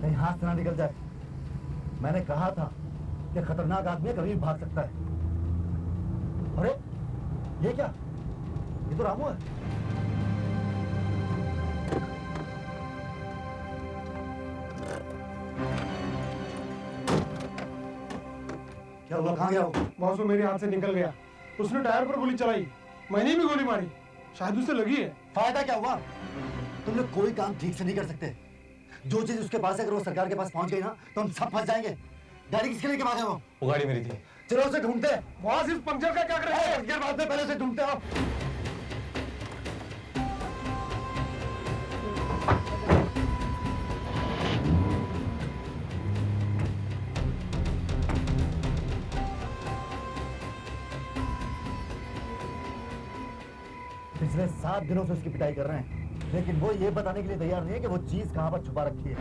कहीं हाथ से ना निकल जाए। मैंने कहा था कि खतरनाक आदमी कभी भी भाग सकता है। अरे ये क्या, ये तो रामू है। क्या हुआ, कहाँ गया वो? बॉस वो मेरे हाथ से निकल गया। उसने टायर पर गोली चलाई, मैंने भी गोली मारी, शायद उसे लगी है। फायदा क्या हुआ? तुम लोग कोई काम ठीक से नहीं कर सकते। जो चीज उसके पास है अगर वो सरकार के पास पहुंच गई ना तो हम सब फंस जाएंगे। गाड़ी किसके लेके भागे वो गाड़ी मेरी थी। चलो उसे ढूंढते। बॉस इस पंक्चर का क्या करें? इसके बाद में पहले से ढूंढते हो। पिछले 7 दिनों से उसकी पिटाई कर रहे हैं, लेकिन वो ये बताने के लिए तैयार नहीं है कि वो चीज कहां पर छुपा रखी है।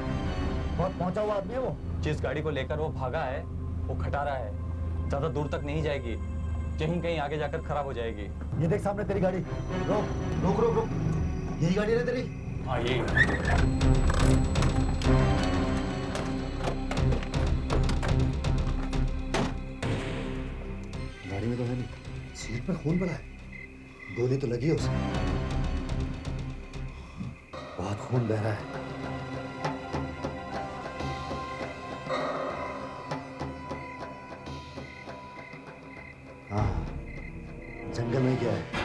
बहुत पहुंचा हुआ आदमी है वो। जिस गाड़ी को लेकर वो भागा है वो खटारा है, ज्यादा दूर तक नहीं जाएगी, कहीं कहीं आगे जाकर खराब हो जाएगी। ये देख सामने तेरी गाड़ी। रोक रोक रोक रोक, यही गाड़ी है तेरी? हाँ यही। गाड़ी में तो है नहीं, सीट पर खून पड़ा है, गोली तो लगी है उसे, बहुत खून बह रहा है। हाँ, जंगल में क्या है?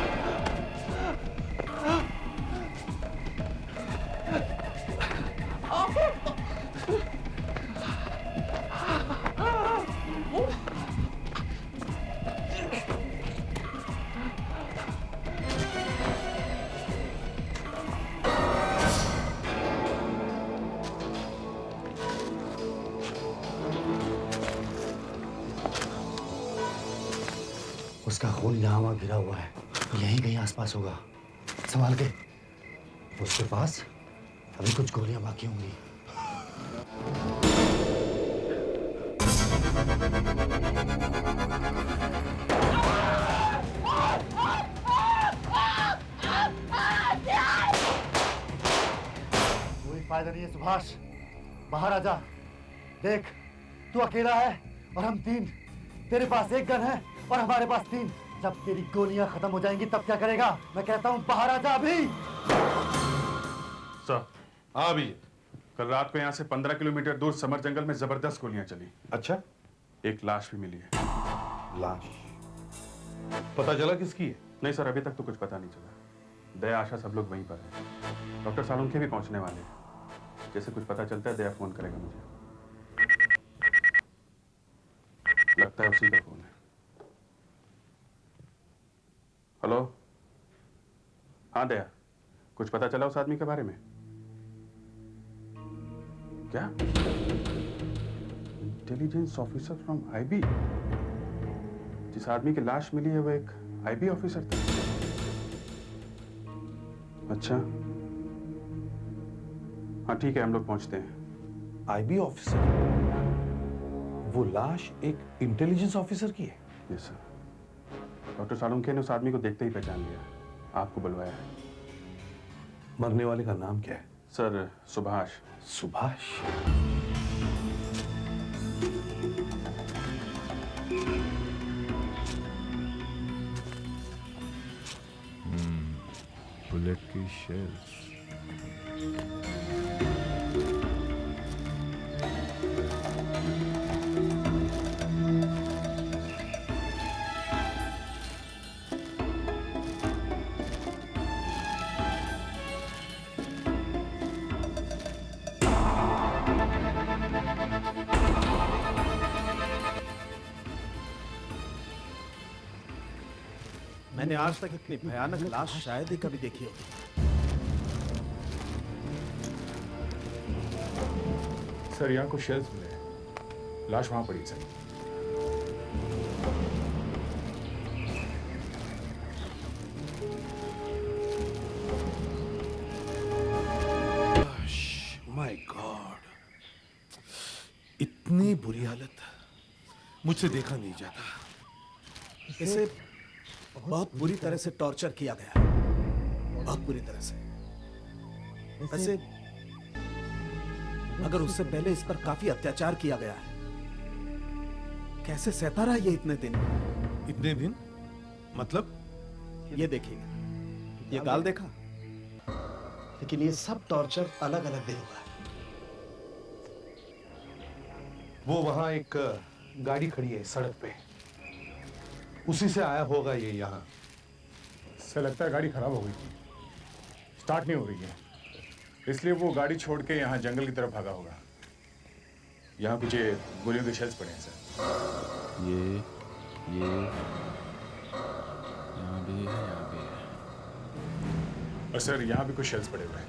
उसका खून यहाँ वहाँ गिरा हुआ है, यहीं कहीं आसपास होगा। संभाल के। उसके पास अभी कुछ गोलियां बाकी होंगी। कोई फायदा नहीं है सुभाष, बाहर आ जा। देख तू अकेला है और हम 3, तेरे पास 1 गन है और हमारे पास 3। जब तेरी गोलियां खत्म हो जाएंगी तब क्या करेगा? मैं कहता हूं बाहर आ जा अभी। सर अभी कल रात को यहाँ से 15 किलोमीटर दूर समर जंगल में जबरदस्त गोलियां चली। अच्छा, एक लाश भी मिली है। लाश पता चला किसकी है? नहीं सर, अभी तक तो कुछ पता नहीं चला। दया आशा सब लोग वहीं पर है। डॉक्टर सालुंखे भी पहुंचने वाले हैं। जैसे कुछ पता चलता है दया फोन करेगा मुझे। लगता है उसी का फोन है। हेलो, हाँ दया, कुछ पता चला उस आदमी के बारे में? क्या? Intelligence officer from IB? जिस आदमी की लाश मिली है वो एक आईबी ऑफिसर था। अच्छा, हाँ ठीक है, हम लोग पहुंचते हैं। IB officer? वो लाश एक इंटेलिजेंस ऑफिसर की है? Yes sir. डॉक्टर सालुंखे ने उस आदमी को देखते ही पहचान लिया, आपको बुलवाया है। मरने वाले का नाम क्या है? सर सुभाष। सुभाष? बुलेट की शेल्स। मैंने आज तक इतनी भयानक लाश शायद ही कभी देखी होगी। सर यहाँ कुछ शेल्स मिले हैं, लाश वहां पड़ी सर। माय गॉड, इतनी बुरी हालत मुझसे देखा नहीं जाता। इसे बहुत बुरी तरह से टॉर्चर किया गया, बहुत बुरी तरह से। वैसे मगर उससे पहले इस पर काफी अत्याचार किया गया है। कैसे सहता रहा ये इतने दिन? इतने दिन मतलब? ये देखिए, ये गाल देखा? लेकिन ये सब टॉर्चर अलग अलग दिन हुआ है। वो वहां एक गाड़ी खड़ी है सड़क पे, उसी से आया होगा ये यहाँ। से लगता है गाड़ी खराब हो गई थी, स्टार्ट नहीं हो रही है, इसलिए वो गाड़ी छोड़ के यहाँ जंगल की तरफ भागा होगा। यहाँ कुछ ये गोलियों के शेल्स पड़े हैं सर। ये यहाँ भी है, यहाँ भी है। और सर यहाँ भी कुछ शेल्स पड़े हुए हैं।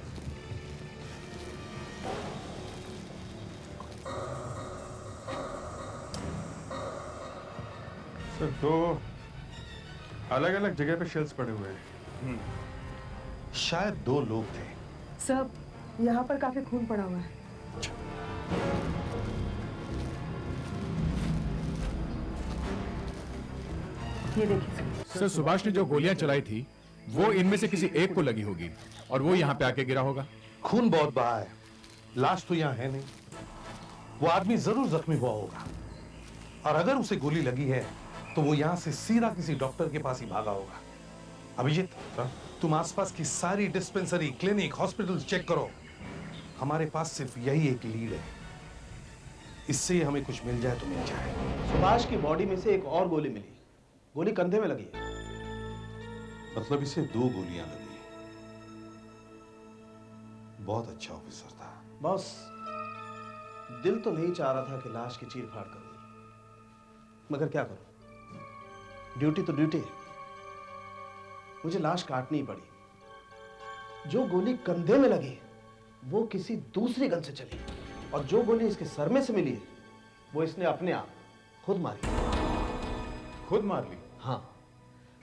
सर दो अलग अलग जगह पे शेल्स पड़े हुए हैं। शायद 2 लोग थे। सब यहाँ पर काफी खून पड़ा हुआ है। ये देखिए सर, सुभाष ने जो गोलियां चलाई थी वो इनमें से किसी एक को लगी होगी और वो यहाँ पे आके गिरा होगा। खून बहुत बहा है, लाश तो यहाँ है नहीं। वो आदमी जरूर जख्मी हुआ होगा, और अगर उसे गोली लगी है तो वो यहाँ से सीधा किसी डॉक्टर के पास ही भागा होगा। अभिजीत, तुम आसपास की सारी डिस्पेंसरी, क्लिनिक, हॉस्पिटल चेक करो। हमारे पास सिर्फ यही एक लीड है, इससे हमें कुछ मिल जाए तो मिल जाए। सुभाष की बॉडी में से एक और गोली मिली, गोली कंधे में लगी है। मतलब इसे 2 गोलियां लगी। बहुत अच्छा ऑफिसर था। बॉस, दिल तो नहीं चाह रहा था कि लाश की चीर फाड़ करूं, मगर क्या करूं, ड्यूटी तो ड्यूटी है। मुझे लाश काटनी पड़ी। जो गोली कंधे में लगी वो किसी दूसरी गन से चली, और जो गोली इसके सर में से मिली है वो इसने अपने आप खुद मारी। खुद मार ली? हाँ,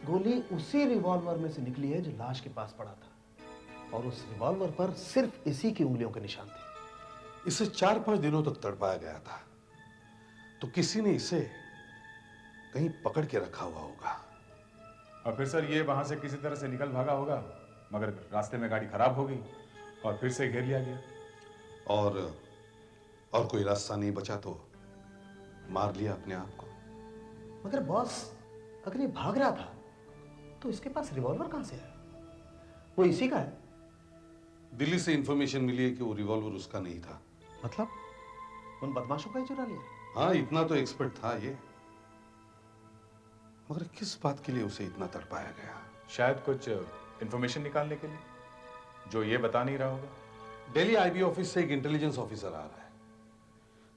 गोली उसी रिवॉल्वर में से निकली है जो लाश के पास पड़ा था, और उस रिवॉल्वर पर सिर्फ इसी की उंगलियों के निशान थे। इसे 4-5 दिनों तक तड़पाया गया था, तो किसी ने इसे कहीं पकड़ के रखा हुआ होगा। और फिर सर ये वहां से किसी तरह से निकल भागा होगा, मगर रास्ते में गाड़ी खराब हो गई और फिर से घेर लिया गया। और कोई रास्ता नहीं बचा तो मार लिया अपने आप को। मगर बॉस, अगर ये भाग रहा था तो इसके पास रिवॉल्वर कहां से है? वो इसी का है। दिल्ली से इंफॉर्मेशन मिली है कि वो रिवॉल्वर उसका नहीं था। मतलब उन बदमाशों का ही चुरा लिया? हाँ, इतना तो एक्सपर्ट था ये, मगर किस बात के लिए उसे इतना तड़पाया गया? शायद कुछ इंफॉर्मेशन निकालने के लिए, जो ये बता नहीं रहा होगा। दिल्ली आईबी ऑफिस से एक इंटेलिजेंस ऑफिसर आ रहा है,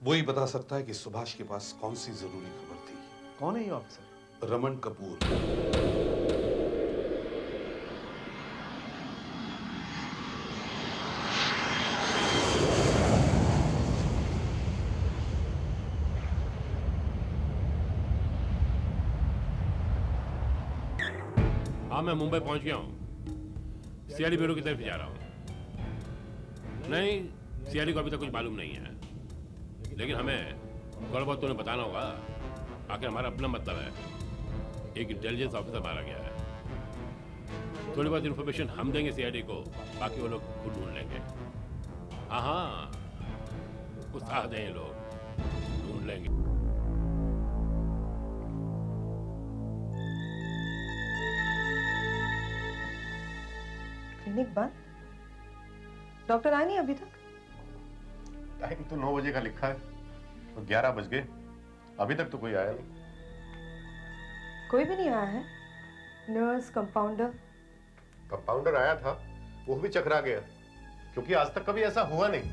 वो ही बता सकता है कि सुभाष के पास कौन सी जरूरी खबर थी। कौन है ये ऑफिसर? रमन कपूर। हाँ, मैं मुंबई पहुंच गया हूँ। सीआईडी ब्यूरो की तरफ जा रहा हूँ। नहीं, सीआईडी को अभी तक कुछ मालूम नहीं है, लेकिन हमें थोड़ा बहुत तुम्हें बताना होगा। आखिर हमारा अपना मतलब है, एक इंटेलिजेंस ऑफिसर मारा गया है। थोड़ी बहुत इन्फॉर्मेशन हम देंगे सीआईडी को, बाकी वो लोग खुद ढूंढ लेंगे। हाँ हाँ, उत्साह दें, ये लोग ढूंढ लेंगे। क्लिनिक बंद? डॉक्टर आए नहीं अभी तक? टाइम तो 9 बजे का लिखा है, तो 11 बज गए, अभी तक तो कोई आया नहीं। कोई भी नहीं आया है? Nurse, compounder? कंपाउंडर आया था, वो भी चकरा गया, क्योंकि आज तक कभी ऐसा हुआ नहीं।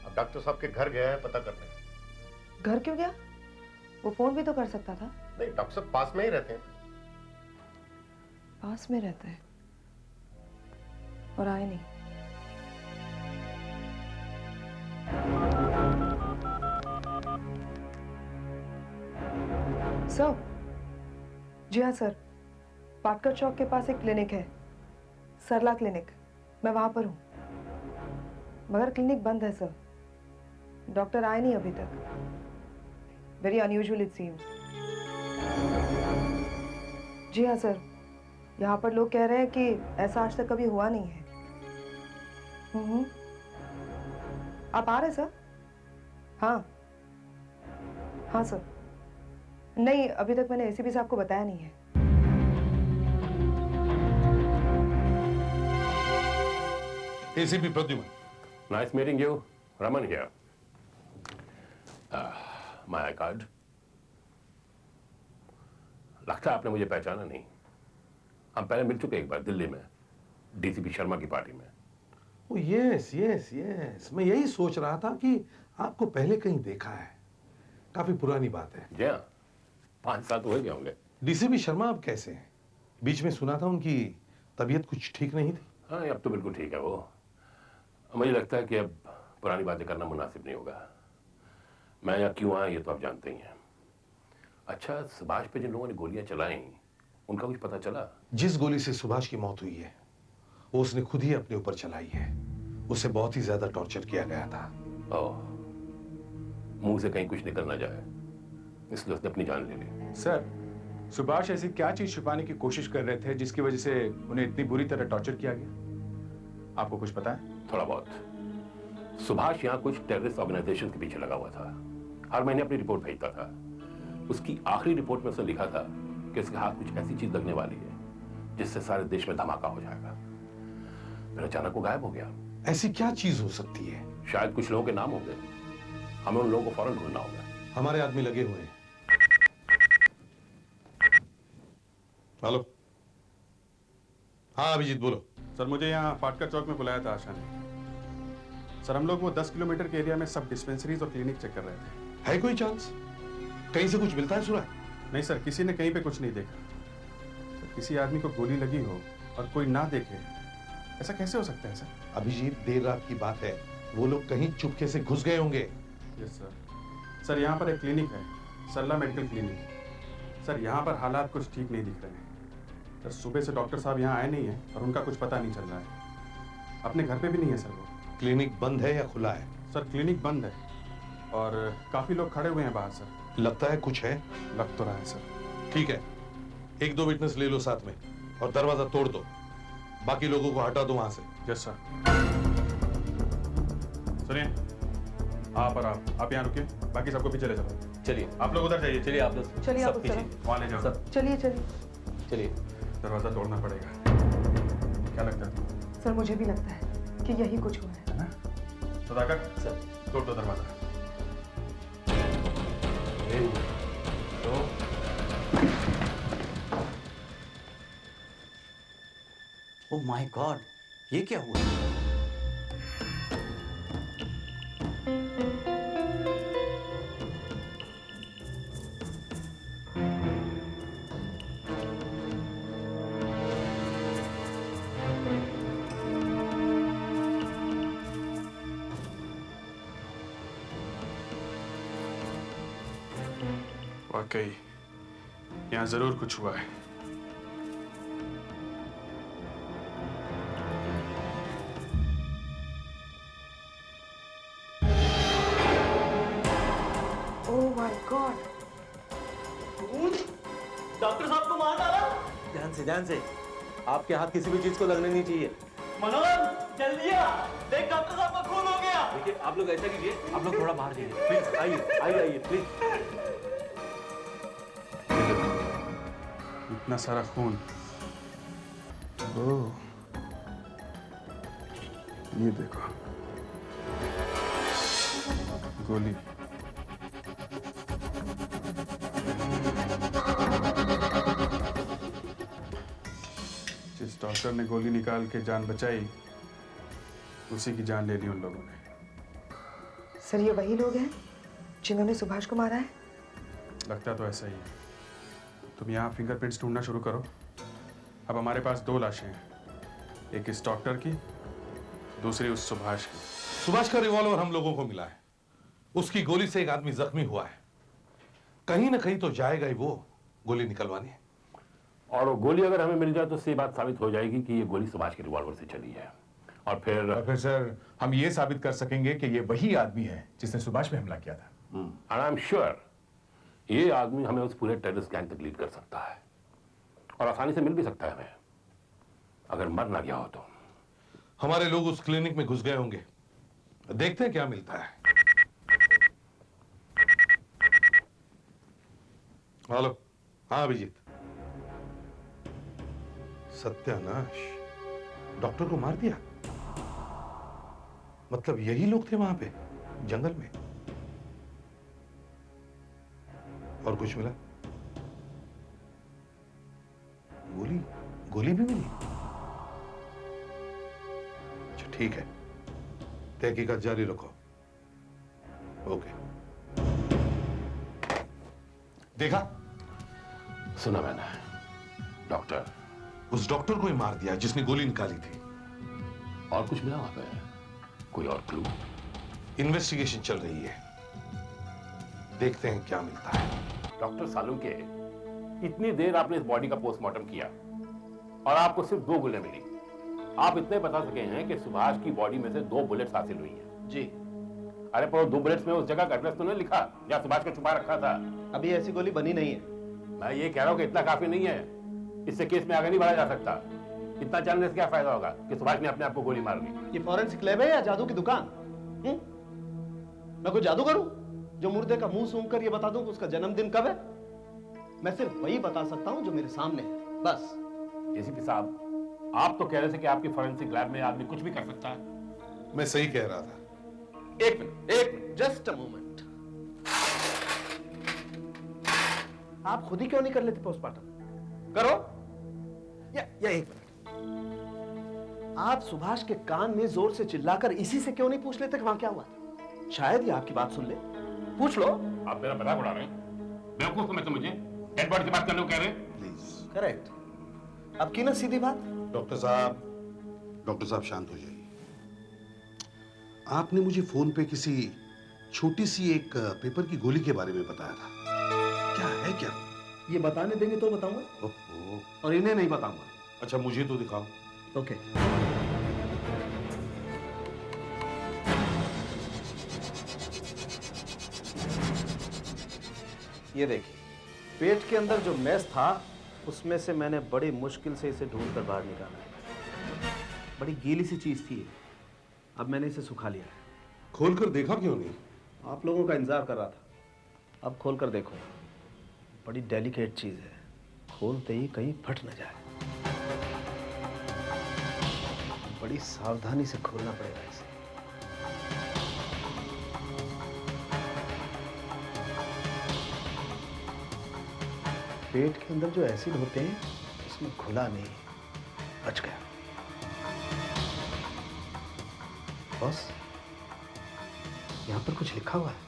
अब डॉक्टर साहब के घर गया है पता करने। घर क्यों गया? वो फोन भी तो कर सकता था। नहीं, डॉक्टर साहब पास में ही रहते हैं। पास में रहता है और आए नहीं। सर? जी हाँ सर, पाटकर चौक के पास एक क्लिनिक है, सरला क्लिनिक। मैं वहां पर हूँ, मगर क्लिनिक बंद है सर। डॉक्टर आए नहीं अभी तक। Very unusual it seems. जी हाँ सर, यहाँ पर लोग कह रहे हैं कि ऐसा आज तक कभी हुआ नहीं है। आप आ रहे सर? हाँ हाँ सर। नहीं, अभी तक मैंने एसीपी साहब को बताया नहीं है। ACP Pradyuman. Nice meeting you. Raman here. My card. लगता है आपने मुझे पहचाना नहीं। हम पहले मिल चुके एक बार दिल्ली में, डीसीपी शर्मा की पार्टी में। ओ यस यस यस, मैं यही सोच रहा था कि आपको पहले कहीं देखा है। काफी पुरानी बात है। जी हाँ, 5 साल तो हो गए होंगे। डीसीपी शर्मा अब कैसे हैं? बीच में सुना था उनकी तबीयत कुछ ठीक नहीं थी। हाँ, अब तो बिल्कुल ठीक है वो। मुझे लगता है कि अब पुरानी बातें करना मुनासिब नहीं होगा। मैं यहाँ क्यों आया ये तो आप जानते ही हैं। अच्छा, सुभाष पे जिन लोगों ने गोलियां चलाई, उनका कुछ पता चला? जिस गोली से सुभाष की मौत हुई है वो उसने खुद ही अपने ऊपर चलाई है। उसे बहुत ही ज्यादा टॉर्चर किया गया था। ओह, मुंह से कहीं कुछ निकल ना जाए, इसलिए उसने अपनी जान ले ली। सर, सुभाष ऐसी क्या चीज छुपाने की कोशिश कर रहे थे जिसकी वजह से उन्हें इतनी बुरी तरह टॉर्चर किया गया? आपको कुछ पता है? थोड़ा बहुत। सुभाष यहाँ कुछ टेररिस्ट ऑर्गेनाइजेशन के पीछे लगा हुआ था। हर महीने अपनी रिपोर्ट भेजता था। उसकी आखिरी रिपोर्ट में उसने लिखा था कि उसके हाथ कुछ ऐसी चीज लगने वाली है जिससे सारे देश में धमाका हो जाएगा। फिर अचानक वो गायब हो गया। ऐसी क्या चीज हो सकती है? शायद कुछ लोगों के नाम होंगे। हमें उन लोगों को फौरन ढूंढना होगा। हमारे आदमी लगे हुए हैं। हेलो। हाँ अभिजीत बोलो। सर, मुझे यहाँ फाटका चौक में बुलाया था आशा ने। सर, हम लोग वो 10 किलोमीटर के एरिया में सब डिस्पेंसरीज और क्लिनिक चेक कर रहे थे। है कोई चांस? कहीं से कुछ मिलता है सुना? नहीं सर, किसी ने कहीं पे कुछ नहीं देखा। सर, किसी आदमी को गोली लगी हो और कोई ना देखे, ऐसा कैसे हो सकता है सर? अभिजीत, देर रात की बात है, वो लोग कहीं चुपके से घुस गए होंगे। Yes sir. सर, यहाँ पर एक क्लिनिक है, सरला मेडिकल क्लिनिक। सर, यहाँ पर हालात कुछ ठीक नहीं दिख रहे हैं। सर, सुबह से डॉक्टर साहब यहाँ आए नहीं हैं और उनका कुछ पता नहीं चल रहा है। अपने घर पे भी नहीं है सर वो। क्लिनिक बंद है या खुला है? सर, क्लिनिक बंद है और काफी लोग खड़े हुए हैं बाहर सर। लगता है कुछ है। लग तो रहा है सर। ठीक है, 1-2 विटनेस ले लो साथ में और दरवाजा तोड़ दो। बाकी लोगों को हटा दो वहां से। Yes sir. सुनिए, आप यहाँ रुकिए, बाकी सबको पीछे ले चलो। चलिए आप लोग उधर जाइए। चलिए आप लोग चलिए आप सब उस तरफ। पीछे। वहां ले जाओ। सब चलिए चलिए। चलिए। दरवाजा तोड़ना पड़ेगा। क्या लगता है? सर मुझे भी लगता है कि यही कुछ हुआ है। ना? सुधाकर, सर तोड़ दो दरवाजा। 1, 2। ओह माय गॉड, ये क्या हुआ? वाकई यहाँ जरूर कुछ हुआ है। ओह माय गॉड, डॉक्टर साहब को मार डाला। ध्यान से। आपके हाथ किसी भी चीज को लगने नहीं चाहिए। मनोज जल्दी आ, देख डॉक्टर साहब का खून हो गया। देखिए आप लोग ऐसा कीजिए, आप लोग थोड़ा बाहर जाइए प्लीज। आइए प्लीज। इतना सारा खून। ओह, ये देखो, गोली। जिस डॉक्टर ने गोली निकाल के जान बचाई, उसी की जान ले ली उन लोगों ने। सर ये वही लोग हैं जिन्होंने सुभाष को मारा है? लगता तो ऐसा ही है। तुम यहाँ फिंगरप्रिंट्स ढूंढना शुरू करो। अब हमारे पास 2 लाशें हैं, एक इस डॉक्टर की, दूसरी उस सुभाष की। सुभाष का रिवॉल्वर हम लोगों को मिला है। उसकी गोली से एक आदमी जख्मी हुआ है। कहीं ना कहीं तो जाएगा ही वो गोली निकलवाने। और वो गोली अगर हमें मिल जाए तो सही बात साबित हो जाएगी कि ये गोली सुभाष के रिवॉल्वर से चली है। और फिर सर हम ये साबित कर सकेंगे कि ये वही आदमी है जिसने सुभाष पे हमला किया था। एंड आई एम श्योर ये आदमी हमें उस पूरे टेररिस्ट गैंग तक लीड कर सकता है और आसानी से मिल भी सकता है हमें, अगर मर ना गया हो तो। हमारे लोग उस क्लिनिक में घुस गए होंगे देखते हैं क्या मिलता है। हेलो, हाँ अभिजीत। सत्यानाश, डॉक्टर को मार दिया? मतलब यही लोग थे वहां पे जंगल में? और कुछ मिला? गोली? गोली भी मिली? अच्छा ठीक है, तहकीकात जारी रखो। ओके। देखा? सुना मैंने। डॉक्टर? उस डॉक्टर को ही मार दिया जिसने गोली निकाली थी। और कुछ मिला वहां पे? कोई और क्लू? इन्वेस्टिगेशन चल रही है, देखते हैं क्या मिलता है। डॉक्टर सालुंके, इतनी देर आपने इस बॉडी का पोस्टमार्टम किया और आपको सिर्फ 2 गोलियां मिली। आप इतने बता सके हैं कि सुभाष की बॉडी में से 2 बुलेट्स हासिल हुई हैं। जी। अरे पर 2 बुलेट्स में उस जगह का एड्रेस तो नहीं लिखा जहां सुभाष को छुपा रखा था? अभी ऐसी गोली बनी नहीं है। मैं ये कह रहा हूं कि इतना काफी नहीं है, इससे केस में आगे नहीं बढ़ा जा सकता। इतना जानने से क्या फायदा होगा कि सुभाष ने अपने आप को गोली मार ली? ये फॉरेंसिक लैब है या जादू की दुकान? मैं कोई जादू करूं जो मुर्दे का मुंह सूंघ कर ये बता दूं कि उसका जन्मदिन कब है? मैं सिर्फ वही बता सकता हूं जो मेरे सामने है, बस। एसीपी साहब, आप तो कह रहे थे कि आपकी फॉरेंसिक लैब में आदमी कुछ भी कर सकता है। मैं सही कह रहा था। एक मिनट, जस्ट अ मोमेंट। आप खुद ही क्यों नहीं कर लेते पोस्टमार्टम? करो। या एक मिनट, आप सुभाष के कान में जोर से चिल्लाकर इसी से क्यों नहीं पूछ लेते कि वहां क्या हुआ था? शायद ये आपकी बात सुन ले। पूछ लो। आप मेरा मजाक उड़ा रहे हैं? बेवकूफ समझते मुझे? डेड बॉडी की बात करने को कह रहे हैं? प्लीज। करेक्ट। अब की ना सीधी बात। डॉक्टर साहब शांत हो जाइए। आपने मुझे फोन पे किसी छोटी सी एक पेपर की गोली के बारे में बताया था, क्या है क्या? ये बताने देंगे तो बताऊंगा। ओहो। और इन्हें नहीं बताऊंगा। अच्छा मुझे तो दिखाओ। ओके। ये देखिए, पेट के अंदर जो मैस था उसमें से मैंने बड़ी मुश्किल से इसे ढूंढकर बाहर निकाला है। बड़ी गीली सी चीज थी। अब मैंने इसे सुखा लिया है। खोलकर देखा क्यों नहीं? आप लोगों का इंतजार कर रहा था। अब खोलकर देखो। बड़ी डेलिकेट चीज है, खोलते ही कहीं फट न जाए। बड़ी सावधानी से खोलना पड़ेगा इसे। पेट के अंदर जो एसिड होते हैं उसमें खुला नहीं, बच गया। बॉस, यहां पर कुछ लिखा हुआ है।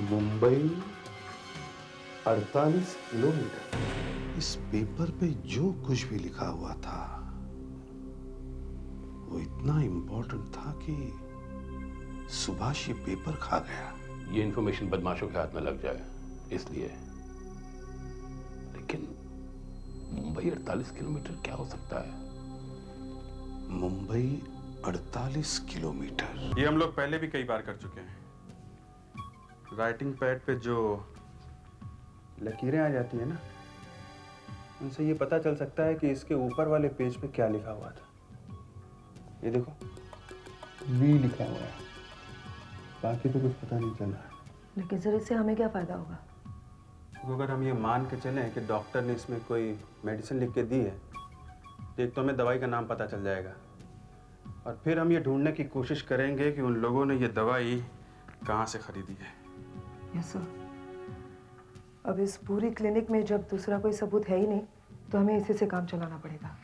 मुंबई 48 किलोमीटर। इस पेपर पे जो कुछ भी लिखा हुआ था वो इतना इंपॉर्टेंट था कि सुभाष ये पेपर खा गया। ये इंफॉर्मेशन बदमाशों के हाथ में लग जाए इसलिए। लेकिन मुंबई 48 किलोमीटर क्या हो सकता है? मुंबई 48 किलोमीटर। ये हम लोग पहले भी कई बार कर चुके हैं। राइटिंग पैड पे जो लकीरें आ जाती है ना, उनसे ये पता चल सकता है कि इसके ऊपर वाले पेज पे क्या लिखा हुआ था। ये देखो, वी लिखा हुआ है, बाकी तो कुछ पता नहीं चल रहा है। लेकिन सर इससे हमें क्या फायदा होगा? तो अगर हम ये मान के चलें कि डॉक्टर ने इसमें कोई मेडिसिन लिख के दी है, तो एक तो हमें दवाई का नाम पता चल जाएगा, और फिर हम ये ढूंढने की कोशिश करेंगे कि उन लोगों ने ये दवाई कहाँ से खरीदी है। Yes sir. अब इस पूरी क्लिनिक में जब दूसरा कोई सबूत है ही नहीं, तो हमें इसी से काम चलाना पड़ेगा।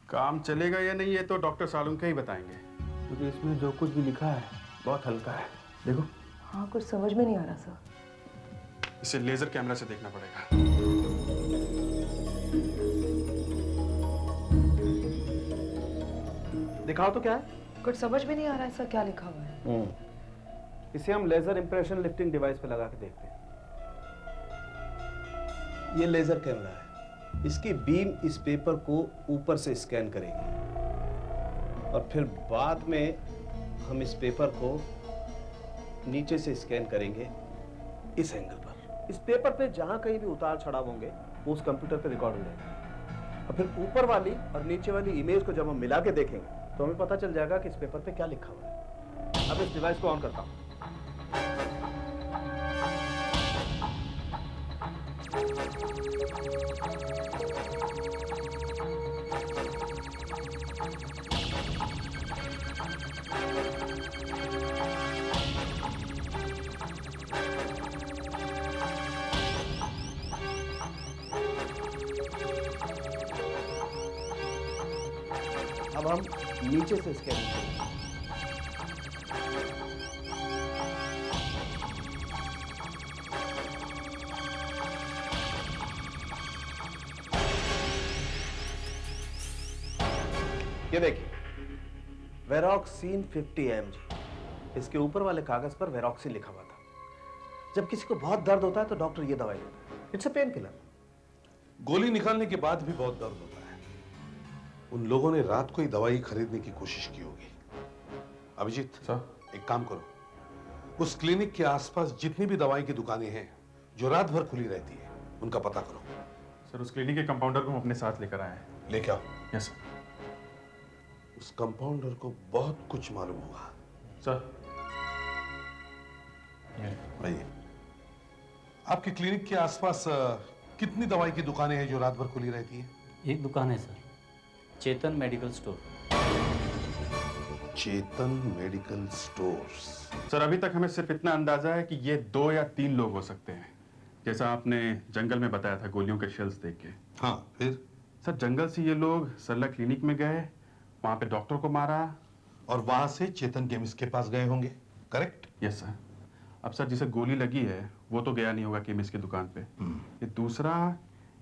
काम चलेगा या नहीं ये तो डॉक्टर सालुंके ही बताएंगे, क्योंकि इसमें जो कुछ भी लिखा है बहुत हल्का है। देखो। हाँ, कुछ समझ में नहीं आ रहा सर। इसे लेजर कैमरा से देखना पड़ेगा। दिखाओ तो क्या है? कुछ समझ में नहीं आ रहा है सर, क्या लिखा हुआ है? इसे हम लेजर इंप्रेशन लिफ्टिंग डिवाइस पे लगा के देखते हैं। ये लेजर कैमरा है। इसकी बीम इस पेपर को ऊपर से स्कैन करेगी और फिर बाद में हम इस पेपर को नीचे से स्कैन करेंगे इस एंगल पर। इस पेपर पे जहां कहीं भी उतार चढ़ाव होंगे वो उस कंप्यूटर पे रिकॉर्ड हो जाएगा। और फिर ऊपर वाली और नीचे वाली इमेज को जब हम मिला के देखेंगे तो हमें पता चल जाएगा कि इस पेपर पे क्या लिखा हुआ है। अब इस डिवाइस को ऑन करता हूँ। अब हम नीचे से स्कैन करेंगे। ये देखिए, वेरोक्सिन 50 mg। इसके ऊपर वाले कागज पर वेरोक्सिन लिखा हुआ था। जब किसी को बहुत दर्द होता है तो डॉक्टर ये दवाई देता है। It's a pain killer. गोली निकालने के बाद भी बहुत दर्द होता है। उन लोगों ने रात को ही दवाई खरीदने की कोशिश की होगी। अभिजीत सर, एक काम करो, उस क्लिनिक के आसपास जितनी भी दवाई की दुकानें हैं जो रात भर खुली रहती है, उनका पता करो। सर, उस क्लिनिक के कंपाउंडर को हम अपने साथ लेकर आए हैं। लेके आओ। Yes sir. उस कंपाउंडर को बहुत कुछ मालूम होगा। सर, आइए। आपके क्लिनिक के आसपास कितनी दवाई की दुकानें हैं जो रात भर खुली रहती हैं? एक दुकान है सर, चेतन मेडिकल स्टोर। चेतन मेडिकल स्टोर्स। सर, अभी तक हमें सिर्फ इतना अंदाजा है कि ये 2 या 3 लोग हो सकते हैं, जैसा आपने जंगल में बताया था गोलियों के शेल्स देख के। हाँ, फिर? सर, जंगल से ये लोग सरला क्लिनिक में गए, वहां पे डॉक्टर को मारा और वहां से चेतन केमिस्ट के पास गए होंगे, करेक्ट? Yes sir. अब सर, जिसे गोली लगी है वो तो गया नहीं होगा केमिस्ट की दुकान पे। ये दूसरा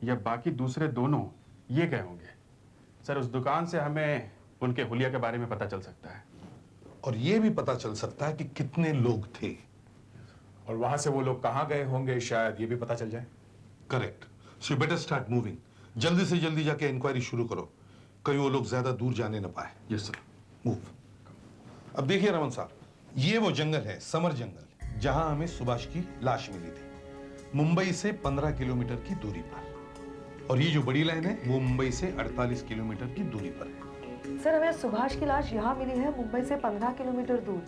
या बाकी दूसरे दोनों ये गए होंगे। सर, उस दुकान से हमें उनके हुलिया के बारे में पता चल सकता है, और ये भी पता चल सकता है कि कितने लोग थे। और वहां से वो लोग कहाँ गए होंगे शायद ये भी पता चल जाए। Correct. So better start moving. जल्दी से जल्दी जाके इंक्वायरी शुरू करो, कहीं वो लोग ज्यादा दूर जाने न पाए। Yes sir. मूव। अब देखिए रमन साहब, ये वो जंगल है, समर जंगल, जहां हमें सुभाष की लाश मिली थी, मुंबई से 15 किलोमीटर की दूरी पर। और ये जो बड़ी लाइन है वो मुंबई से 48 किलोमीटर की दूरी पर है। सर, हमें सुभाष की लाश यहाँ मिली है, मुंबई से 15 किलोमीटर दूर।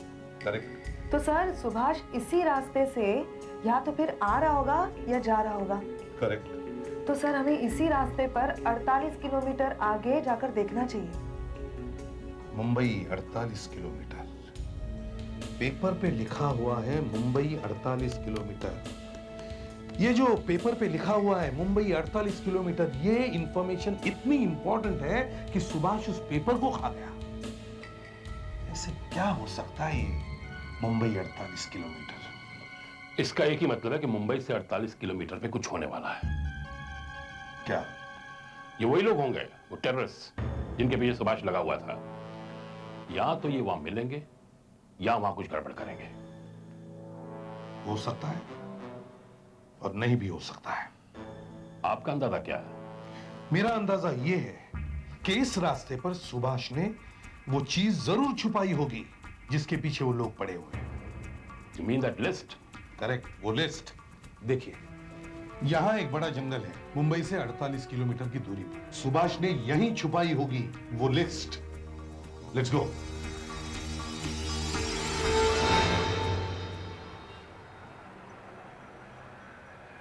करेक्ट। तो सर, सुभाष इसी रास्ते से या तो फिर आ रहा होगा या जा रहा होगा। करेक्ट। तो सर, हमें इसी रास्ते पर 48 किलोमीटर आगे जाकर देखना चाहिए। मुंबई 48 किलोमीटर, पेपर पे लिखा हुआ है मुंबई 48 किलोमीटर। ये जो पेपर पे लिखा हुआ है मुंबई 48 किलोमीटर, ये इंफॉर्मेशन इतनी इंपॉर्टेंट है कि सुभाष उस पेपर को खा गया। ऐसे क्या हो सकता है ये मुंबई 48 किलोमीटर? इसका एक ही मतलब है कि मुंबई से 48 किलोमीटर पे कुछ होने वाला है। क्या ये वही लोग होंगे, वो टेररिस्ट जिनके पीछे सुभाष लगा हुआ था? या तो ये वहां मिलेंगे या वहां कुछ गड़बड़ करेंगे। हो सकता है और नहीं भी हो सकता है। आपका अंदाजा क्या है? मेरा अंदाजा ये है कि इस रास्ते पर सुभाष ने वो चीज जरूर छुपाई होगी जिसके पीछे वो लोग पड़े हुए हैं। You mean that list? Correct, वो लिस्ट। देखिए, यहां एक बड़ा जंगल है मुंबई से 48 किलोमीटर की दूरी पर। सुभाष ने यहीं छुपाई होगी वो लिस्ट। Let's go.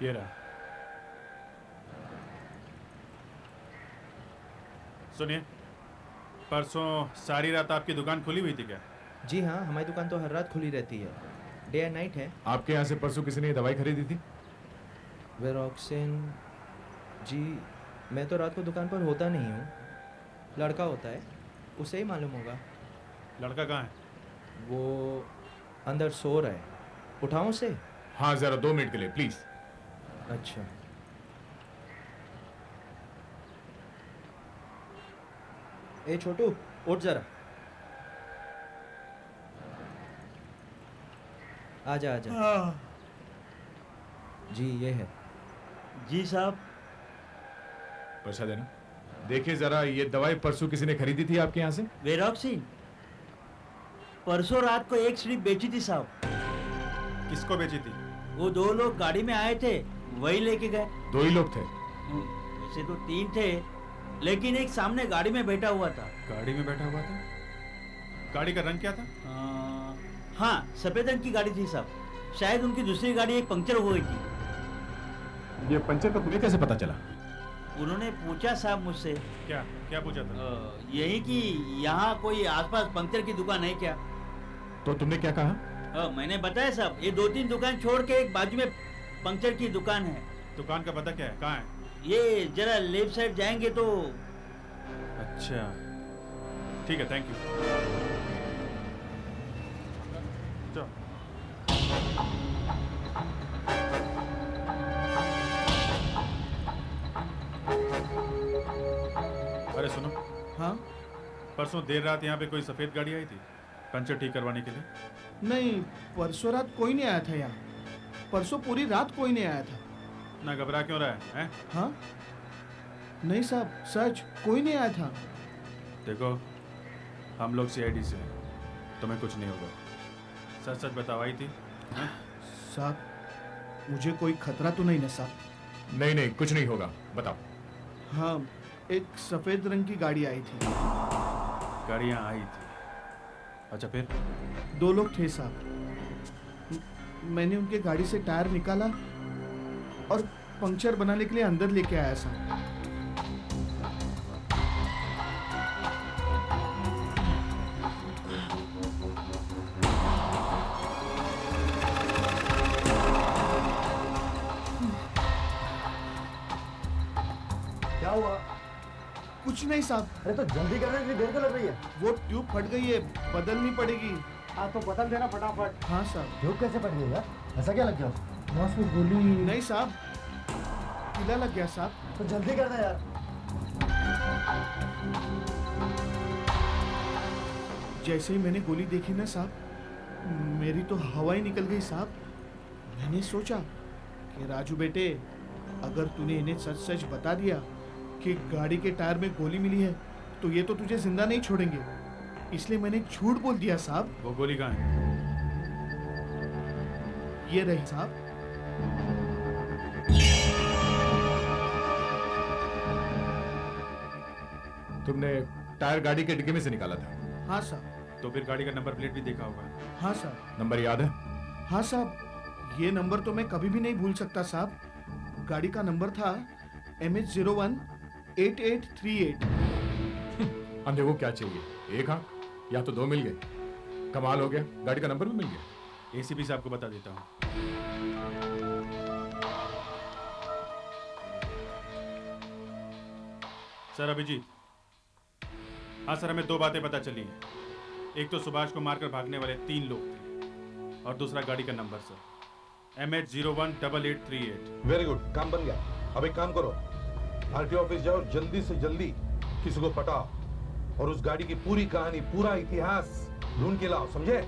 ये रहा। सुनिए, परसों सारी रात आपकी दुकान खुली हुई थी क्या? जी हाँ, हमारी दुकान तो हर रात खुली रहती है, डे एंड नाइट है। आपके यहाँ से परसों किसी ने दवाई खरीदी थी? वेरोक्सिन? जी, मैं तो रात को दुकान पर होता नहीं हूँ, लड़का होता है, उसे ही मालूम होगा। लड़का कहाँ है? वो अंदर सो रहा है, उठाऊं उसे? हाँ, जरा 2 मिनट के लिए प्लीज। अच्छा। ए छोटू, उठ जरा। आजा आजा। जी ये है। जी साहब। पैसा देना। देखिए जरा, ये दवाई परसों किसी ने खरीदी थी आपके यहाँ से? वेरोक्सिन परसों रात को एक स्ट्रिप बेची थी साहब। किसको बेची थी? वो 2 लोग गाड़ी में आए थे, वही लेके गए। 2 ही लोग थे? वैसे तो 3 थे, लेकिन एक सामने गाड़ी में बैठा हुआ था। गाड़ी में बैठा हुआ था? गाड़ी का रंग क्या था? हाँ, सफेद रंग की गाड़ी थी साहब। शायद उनकी दूसरी गाड़ी एक पंक्चर हो गई थी। ये पंचर का तुम्हें कैसे पता चला? उन्होंने पूछा साहब मुझसे। क्या क्या पूछा था? यही कि यहाँ कोई आसपास पंक्चर की दुकान है क्या? तो तुमने क्या कहा? मैंने बताया साहब, ये 2-3 दुकान छोड़ के एक बाजू में पंक्चर की दुकान है। दुकान का पता क्या है? कहाँ है? ये जरा लेफ्ट साइड जाएंगे तो। अच्छा ठीक है, थैंक यू। चलो। अरे सुनो। हाँ? परसों देर रात यहाँ पे कोई सफेद गाड़ी आई थी पंचर ठीक करवाने के लिए? नहीं, परसों रात कोई नहीं आया था यहाँ। परसों पूरी रात कोई नहीं आया था। ना घबरा क्यों रहा है? हाँ? नहीं साहब, सच कोई नहीं आया था। देखो, हम लोग सीआईडी से हैं, तुम्हें कुछ नहीं होगा। सच सच बताओ, आई थी? साहब, मुझे कोई खतरा तो नहीं ना साहब? नहीं नहीं, कुछ नहीं होगा, बताओ। हाँ, एक सफेद रंग की गाड़ी आई थी। गाड़ी यहाँ आई थी? अच्छा फिर? 2 लोग थे साहब। मैंने उनके गाड़ी से टायर निकाला और पंक्चर बनाने के लिए अंदर लेके आया साहब। क्या हुआ? कुछ नहीं साहब। अरे तो जल्दी करने के लिए देर क्यों लग रही है? वो ट्यूब फट गई है, बदलनी पड़ेगी। हाँ तो बदल देना फटाफट। हाँ साहब। ट्यूब कैसे फट गई यार? ऐसा क्या लग गया? बॉस में गोली नहीं साहब, कीला लग गया साहब। तो जल्दी करना यार। जैसे ही मैंने गोली देखी ना साहब, मेरी तो हवा ही निकल गई साहब। मैंने सोचा कि राजू बेटे, अगर तूने इन्हें सच सच बता दिया कि गाड़ी के टायर में गोली मिली है तो ये तो तुझे जिंदा नहीं छोड़ेंगे, इसलिए मैंने झूठ बोल दिया साहब। वो गोली कहाँ है? ये रही साहब। तुमने टायर गाड़ी के डिक्की में से निकाला था? हाँ साहब। तो फिर गाड़ी का नंबर प्लेट भी देखा होगा? हाँ साहब। नंबर याद है? हाँ साहब, ये नंबर तो मैं कभी भी नहीं भूल सकता साहब। गाड़ी का नंबर था MH018838। अंधे को क्या चाहिए, एक आंख या तो 2 मिल गए। कमाल हो गया, गाड़ी का नंबर भी मिल गया। एसीपी साहब को बता देता हूँ। सर अभिजीत। हाँ सर, हमें 2 बातें पता चली हैं। एक तो सुभाष को मारकर भागने वाले 3 लोग थे, और दूसरा गाड़ी का number sir MH018838। Very good, काम बन गया। अब एक काम करो, आरटीओ ऑफिस जाओ, जल्दी से जल्दी किसी को पटाओ और उस गाड़ी की पूरी कहानी, पूरा इतिहास ढूंढ के लाओ, समझे?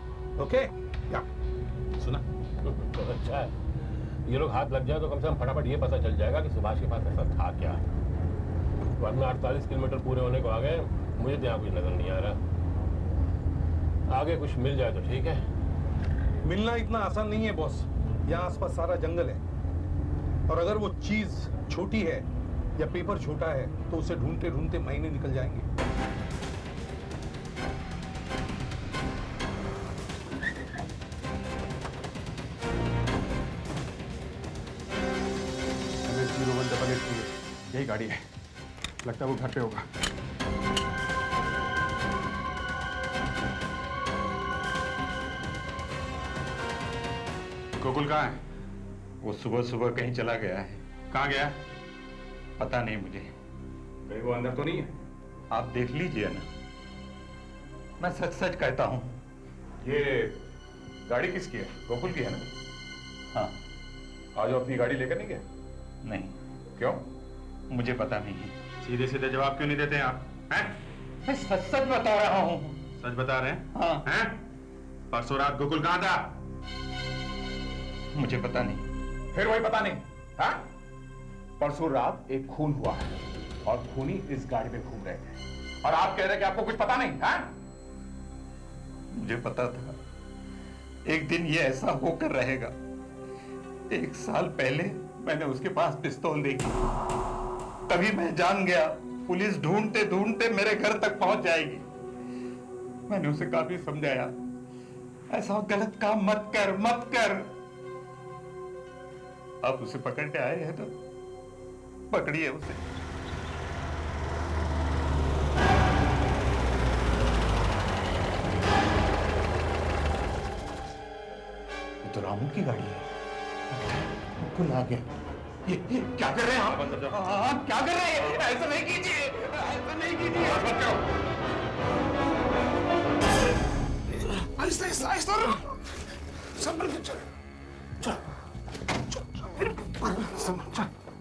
ओके? या सुना? तो अच्छा है, ये लोग हाथ लग जाए तो कम से कम फटाफट ये पता चल जाएगा कि सुभाष के पास ऐसा था क्या। वरना 48 किलोमीटर पूरे होने को आ गए, मुझे तो यहाँ कुछ नजर नहीं आ रहा। आगे कुछ मिल जाए तो ठीक है। मिलना इतना आसान नहीं है बॉस, यहाँ आसपास सारा जंगल है, और अगर वो चीज छोटी है या पेपर छोटा है तो उसे ढूंढते ढूंढते महीने निकल जाएंगे। यही गाड़ी है, लगता है वो घर पे होगा। गोकुल कहाँ है? वो सुबह सुबह कहीं चला गया है। कहाँ गया? पता नहीं मुझे। कहीं वो अंदर तो नहीं है? आप देख लीजिए ना, मैं सच सच कहता हूँ। ये गाड़ी किसकी है? गोकुल की है ना? हाँ। आज वो अपनी गाड़ी लेकर नहीं गया? नहीं। क्यों? मुझे पता नहीं है। सीधे सीधे जवाब क्यों नहीं देते हैं आप? हैं? मैं सच सच बता रहा हूँ। सच बता रहे हैं? हाँ। हैं? परसों रात गोकुल कहाँ था? मुझे पता नहीं। फिर वही पता नहीं? हाँ? परसों रात एक खून हुआ है और खूनी इस गाड़ी में घूम रहे थे, और आप कह रहे हैं कि आपको कुछ पता नहीं? हाँ? मुझे पता था एक दिन ये ऐसा होकर रहेगा। 1 साल पहले मैंने उसके पास पिस्तौल देखी। तभी मैं जान गया पुलिस ढूंढते ढूंढते मेरे घर तक पहुंच जाएगी। मैंने उसे काफी समझाया, ऐसा गलत काम मत कर, मत कर। आप उसे पकड़ के आए हैं तो पकड़िए उसे। ये तो रामू की गाड़ी है। बिल्कुल आ गया। ये क्या कर रहे हैं आप क्या कर रहे हैं? ऐसा नहीं कीजिए, ऐसा नहीं कीजिए। आहिस्ता आहिस्ता संभल के चल चल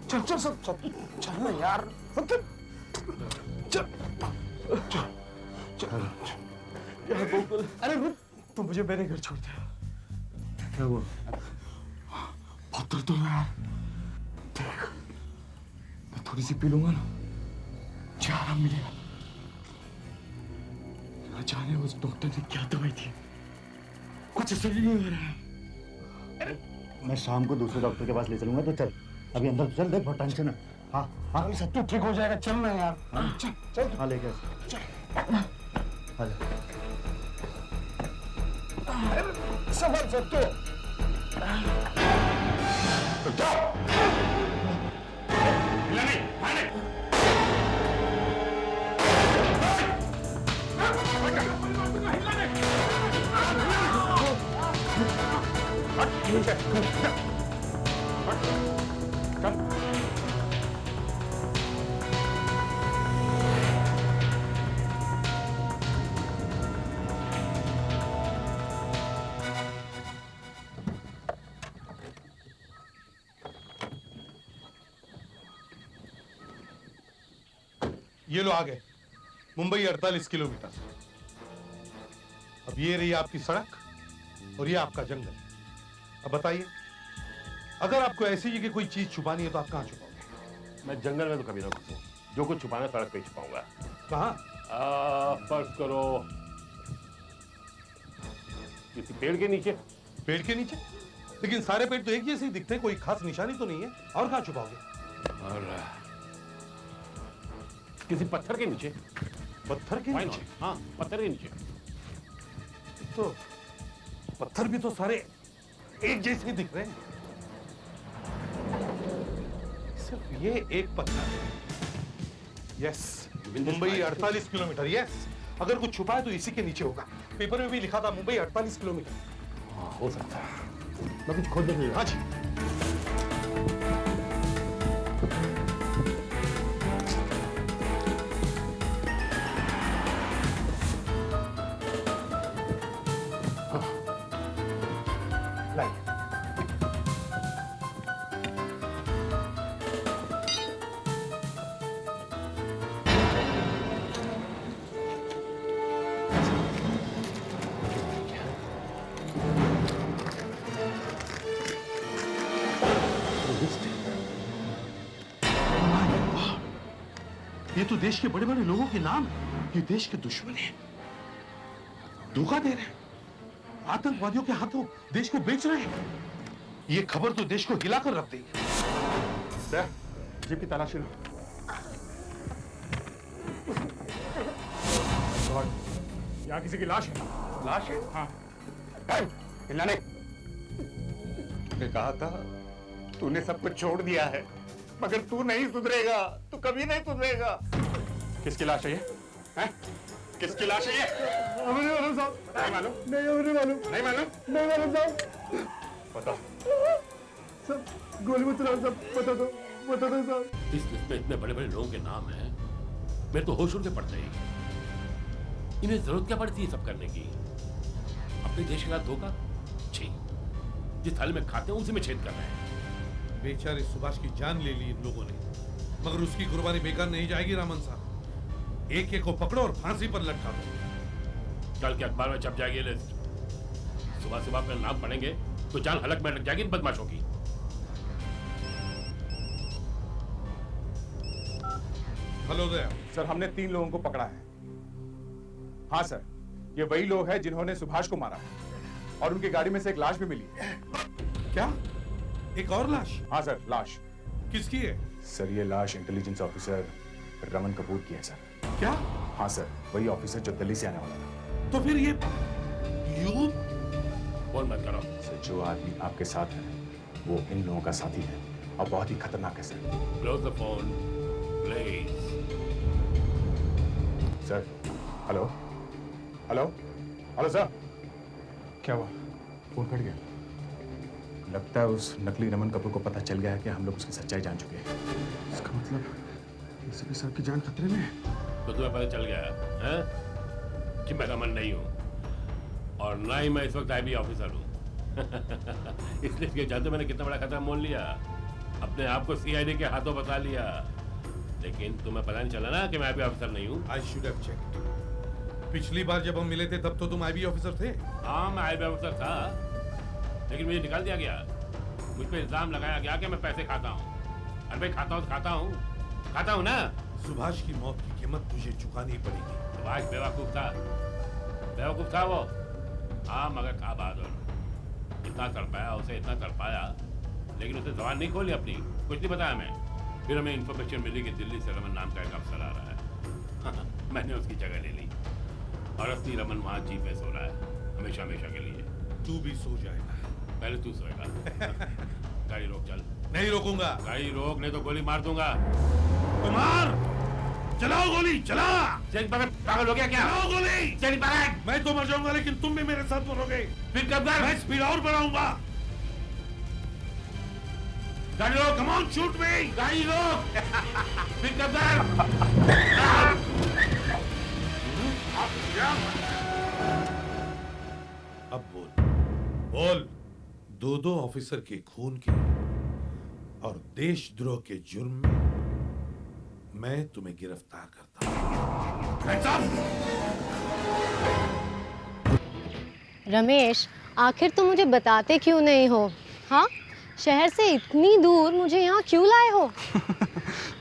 चल चल चल चल ना यार, चल चल चल यार गोकुल, अरे रुक, तू मुझे मेरे घर छोड़ दे। क्या हुआ? बहुत दर्द हो रहा है। देख, मैं थोड़ी सी पी लूंगा ना, मुझे आराम मिलेगा। न जाने उस डॉक्टर ने क्या दवाई दी, कुछ असर नहीं हो रहा है। मैं शाम को दूसरे डॉक्टर के पास ले चलूंगा, तो चल अभी अंदर तो चल, देख बहुत टेंशन है। हाँ हाँ सब तो ठीक हो जाएगा, चल ना यार। हाँ, चल चल हाँ लेके संभल सकते हो। ये लो आ गए, मुंबई 48 किलोमीटर। अब ये रही आपकी सड़क और ये आपका जंगल। अब बताइए, अगर आपको ऐसी जगह कोई चीज छुपानी है तो आप कहाँ छुपाओगे? मैं जंगल में तो कभी ना घुसूं। जो कुछ छुपाना सड़क पे ही छुपाऊंगा। कहाँ? फर्ज करो किसी पेड़ के नीचे। पेड़ के नीचे? लेकिन सारे पेड़ तो एक जैसे ही दिखते हैं, कोई खास निशानी तो नहीं है। और कहाँ छुपाओगे? और किसी पत्थर के नीचे। पत्थर के नीचे? हाँ, पत्थर के नीचे। तो पत्थर भी तो सारे एक जैसे ही दिख रहे हैं। सिर्फ ये एक पत्थर है। Yes, Mumbai 48 kilometre. यस, अगर कुछ छुपा है तो इसी के नीचे होगा। पेपर में भी लिखा था मुंबई 48 किलोमीटर। हाँ, हो सकता है। मैं कुछ खोज देखूंगा। हाँ जी। ये तो देश के बड़े बड़े लोगों के नाम है। ये देश के दुश्मन हैं, धोखा दे रहे हैं, आतंकवादियों के हाथों देश को बेच रहे हैं। ये खबर तो देश को हिलाकर रख देगी। जीप की तलाशी लो। यहाँ किसी की लाश है। लाश है? हाँ। हिलाने। तूने कहा था तूने सब कुछ छोड़ दिया है, मगर तू नहीं सुधरेगा, तू कभी नहीं सुधरेगा। किसकी लाश है ये? हैं? किसकी लाश है ये? हमें नहीं मालूम साहब। नहीं मालूम? नहीं, हमें नहीं मालूम। नहीं मालूम? नहीं मालूम साहब। बताओ। सब गोली मत चलाओ साहब, बता दो साहब। इस लिस्ट में इतने बड़े बड़े लोगों के नाम हैं, मेरे तो होश उड़ के पड़ते हैं। इन्हें जरूरत क्या पड़ती है सब करने की? अपने देश के साथ धोखा? छी, जिस थाली में खाते हैं उसी में छेद कर रहे हैं। बेचारे सुभाष की जान ले ली इन लोगों ने, मगर उसकी कुर्बानी बेकार नहीं जाएगी। रामन साहब, एक एक को पकड़ो और फांसी पर लटका दो। कल के अखबार में छप जाएगी लिस्ट। सुबह सुबह अपने नाम पढ़ेंगे तो जान हलक में लग जाएगी इन बदमाशों की। हेलो सर, हमने 3 लोगों को पकड़ा है। हाँ सर, ये वही लोग हैं जिन्होंने सुभाष को मारा और उनकी गाड़ी में से एक लाश भी मिली। क्या? एक और लाश? हाँ सर, लाश। किसकी है? सर ये लाश इंटेलिजेंस ऑफिसर रमन कपूर की है सर। क्या? हाँ सर, वही ऑफिसर जो दिल्ली से आने वाला था। तो फिर ये यू फोन मत करो। सर जो आदमी आपके साथ है वो इन लोगों का साथी है और बहुत ही खतरनाक है sir. Close the phone please. Sir hello hello hello sir. क्या हुआ? फोन कट गया। लगता है उस नकली रमन कपूर को पता चल गया है कि हम लोग उसकी सच्चाई जान चुके हैं। इसका मतलब एसीपी साहब की जान खतरे में है। तो तुम्हें पता चल गया है कि मैं रमन नहीं हूँ और ना ही मैं इस वक्त आईबी ऑफिसर हूँ। इसलिए इसके जानते मैंने कितना बड़ा खतरा मोल लिया, अपने आप को सीआईडी के हाथों बता लिया। लेकिन तुम्हें पता नहीं चला ना कि मैं आईबी ऑफिसर नहीं हूँ। I should have checked. पिछली बार जब हम मिले थे तब तो तुम आईबी ऑफिसर थे। हाँ मैं आईबी ऑफिसर था, लेकिन मुझे निकाल दिया गया। मुझ पर इल्जाम लगाया गया कि मैं पैसे खाता हूँ। अरे भाई खाता हूँ ना। सुभाष की मौत की कीमत तुझे चुकानी पड़ेगी। सुभाष बेवकूफ था वो। हाँ मगर था बहादुर। इतना कर पाया लेकिन उसने जबान नहीं खोली अपनी, कुछ नहीं बताया हमें। फिर हमें इन्फॉर्मेशन मिली कि दिल्ली से रमन नाम का एक अफसर आ रहा है। मैंने उसकी जगह ले ली और असली रमन वहाँ जीप में सो रहा है हमेशा के लिए। तू भी सो जाएगा। पहले तू सोएगा। गाड़ी रोक चल। नहीं रोकूंगा। गाड़ी रोक नहीं तो गोली मार दूंगा। कुमार चलाओ गोली, चला। पागल हो गया क्या? चलाओ गोली। मैं तो मर जाऊंगा लेकिन तुम भी मेरे साथ मरोगे। फिर कब कर? मैं स्पीड और बढ़ाऊंगा। गाड़ी रोक। कम ऑन शूट मी। गाड़ी रोक। फिर कब कर? अब बोल। दो ऑफिसर के खून के और देशद्रोह के जुर्म में मैं तुम्हें गिरफ्तार करता हूं। रमेश, आखिर तुम मुझे बताते क्यों नहीं हो? हाँ, शहर से इतनी दूर मुझे यहाँ क्यों लाए हो?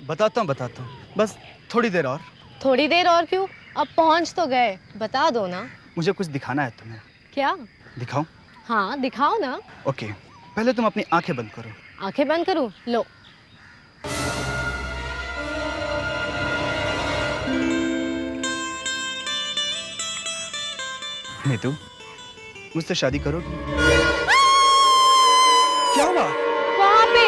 बताता हूँ। बस थोड़ी देर और। थोड़ी देर और क्यों? अब पहुँच तो गए, बता दो ना। मुझे कुछ दिखाना है तुम्हें। क्या? दिखाऊं? हाँ दिखाओ ना। ओके, पहले तुम अपनी आंखें बंद करो। आंखें बंद करूं? लो। नीतू, मुझसे शादी करोगी? क्या हुआ? वहाँ पे।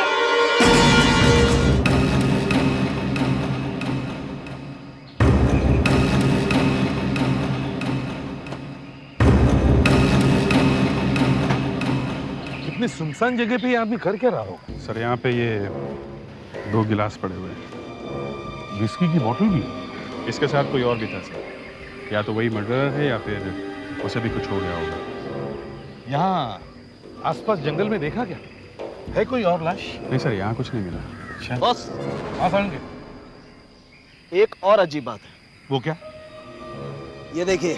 इतनी सुनसान जगह पे ये आदमी कर क्या रहा हो? सर यहाँ पे ये 2 गिलास पड़े हुए हैं। विस्की की बोतल भी? इसके साथ कोई और भी था सर। या तो वही मर्डरर है या फिर उसे भी कुछ हो गया होगा। यहाँ आसपास जंगल में देखा क्या? है कोई और लाश? नहीं सर, यहाँ कुछ नहीं मिला। बॉस, एक और अजीब बात है। वो क्या? ये देखिए,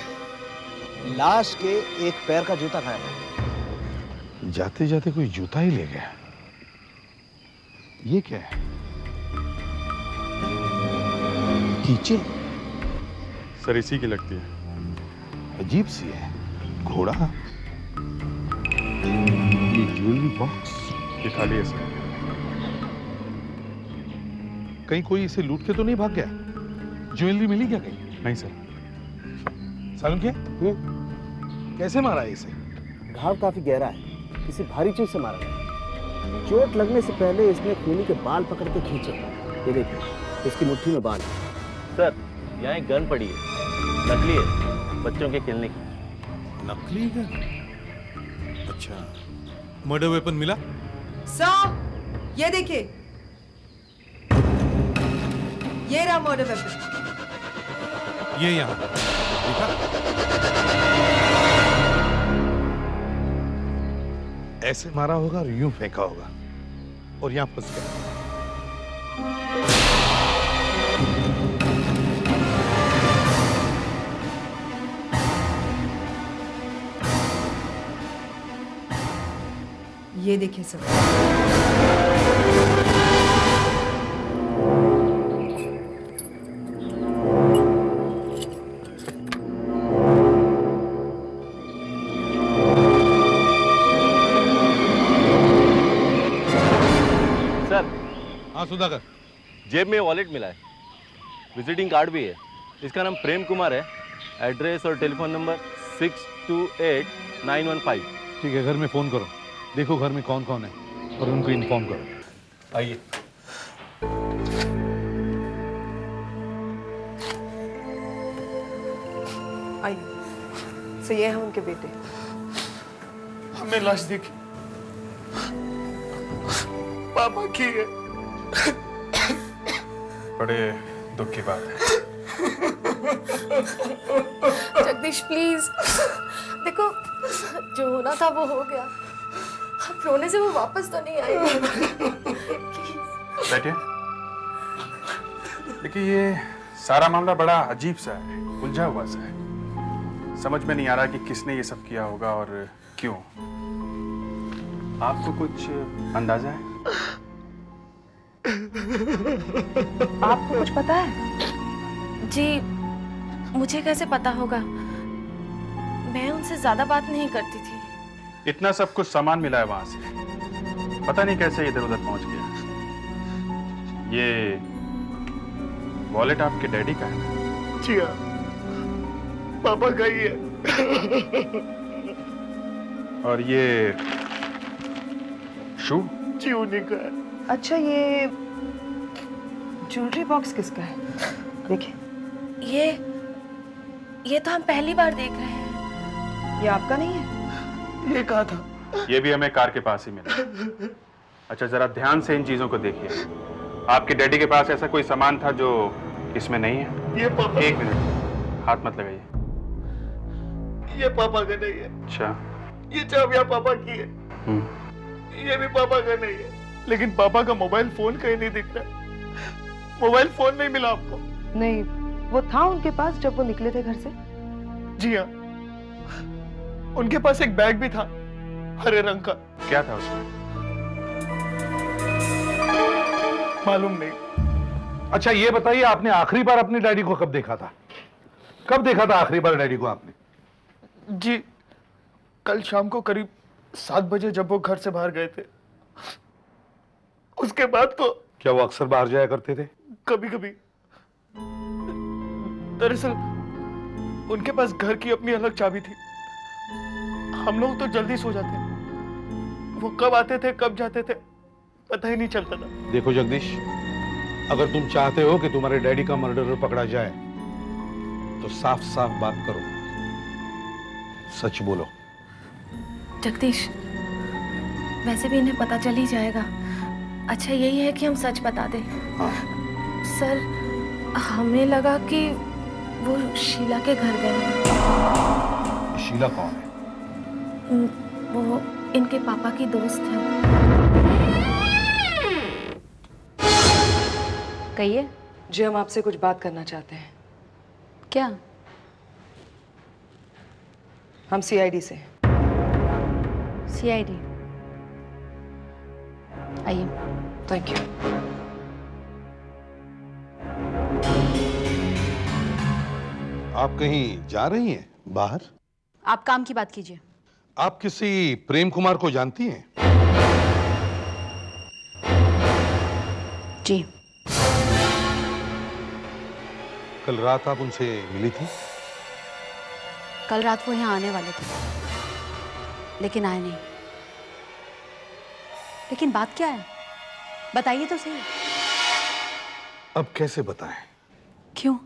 लाश के एक पैर का जूता गायब है। जाते जाते कोई जूता ही ले गया। ये क्या है? कीचेन? सर इसी की लगती है। अजीब सी है। घोड़ा, ये ज्वेलरी बॉक्स, ये खाली है सर। कहीं कोई इसे लूट के तो नहीं भाग गया? ज्वेलरी मिली क्या कहीं? नहीं सर। सालून क्या? कैसे मारा है इसे? घाव काफी गहरा है, किसी भारी चीज से मारा है। चोट लगने से पहले इसने खूनी के बाल पकड़ के खींचे। ये देखिए, इसकी मुट्ठी में बाल है। सर, यहाँ एक गन पड़ी है, नकली है, बच्चों के खेलने की। नकली गन? अच्छा, मर्डर वेपन मिला? सर, ये देखिए, ये रहा मर्डर वेपन। ये यहाँ देखा? ऐसे मारा होगा और यूं फेंका होगा और यहाँ फंस गया। ये देखिए सर। हाँ सुधाकर, जेब में वॉलेट मिला है, विजिटिंग कार्ड भी है। इसका नाम प्रेम कुमार है। एड्रेस और टेलीफोन नंबर 628915। ठीक है, घर में फोन करो, देखो घर में कौन कौन है और उनको इन्फॉर्म करो। आइए। आइए। तो ये है उनके बेटे। हमने लाश देखी, पापा की है। बड़े दुख की बात है। जगदीश प्लीज, देखो जो होना था वो हो गया। अब रोने से वो वापस तो नहीं आएगी। बैठिए। देखिए, ये सारा मामला बड़ा अजीब सा है, उलझा हुआ सा है। समझ में नहीं आ रहा कि किसने ये सब किया होगा और क्यों। आपको कुछ अंदाजा है? आपको कुछ पता है? जी, मुझे कैसे पता होगा? मैं उनसे ज्यादा बात नहीं करती थी। इतना सब कुछ सामान मिला है वहां से, पता नहीं कैसे इधर उधर पहुंच गया। ये वॉलेट आपके डैडी का है? जी हाँ, पापा का ही है। और ये शू? जी उन्हीं का है। अच्छा, ये ज्वेलरी बॉक्स किसका है? देखिए। ये तो हम पहली बार देख रहे हैं। ये आपका नहीं है? ये कहा था। ये भी हमें कार के पास ही मिला। अच्छा, जरा ध्यान से इन चीजों को देखिए। आपके डैडी के पास ऐसा कोई सामान था जो इसमें नहीं है? ये पापा। एक मिनट, हाथ मत लगाइए। ये पापा का नहीं है। अच्छा। ये चाबियां पापा की है। ये भी पापा का नहीं है। लेकिन पापा का मोबाइल फोन कहीं नहीं दिख रहा। मोबाइल फोन नहीं मिला आपको? नहीं, वो था उनके पास जब वो निकले थे घर से। जी हाँ, उनके पास एक बैग भी था, हरे रंग का। क्या था उसमें? मालूम नहीं। अच्छा, ये बताइए, आपने आखिरी बार अपने डैडी को कब देखा था? कब देखा था आखिरी बार डैडी को आपने? जी, कल शाम को करीब 7 बजे जब वो घर से बाहर गए थे। उसके बाद तो क्या वो अक्सर बाहर जाया करते थे? कभी कभी। दरअसल उनके पास घर की अपनी अलग चाबी थी। हम लोग तो जल्दी सो जाते, वो कब आते थे कब जाते थे पता ही नहीं चलता था। देखो जगदीश, अगर तुम चाहते हो कि तुम्हारे डैडी का मर्डरर पकड़ा जाए तो साफ साफ बात करो, सच बोलो। जगदीश, वैसे भी इन्हें पता चल ही जाएगा। अच्छा यही है कि हम सच बता दें। हाँ। सर, हमें लगा कि वो शीला के घर गए हैं। शीला कौन है? वो इनके पापा की दोस्त है। कहिए। जी, हम आपसे कुछ बात करना चाहते हैं। क्या? हम सीआईडी से। सीआईडी? आइए। Thank you. आप कहीं जा रही हैं बाहर? आप काम की बात कीजिए। आप किसी प्रेम कुमार को जानती हैं? जी। कल रात आप उनसे मिली थी? कल रात वो यहाँ आने वाले थे, लेकिन आए नहीं। लेकिन बात क्या है, बताइए तो सही। अब कैसे बताएं? क्यों?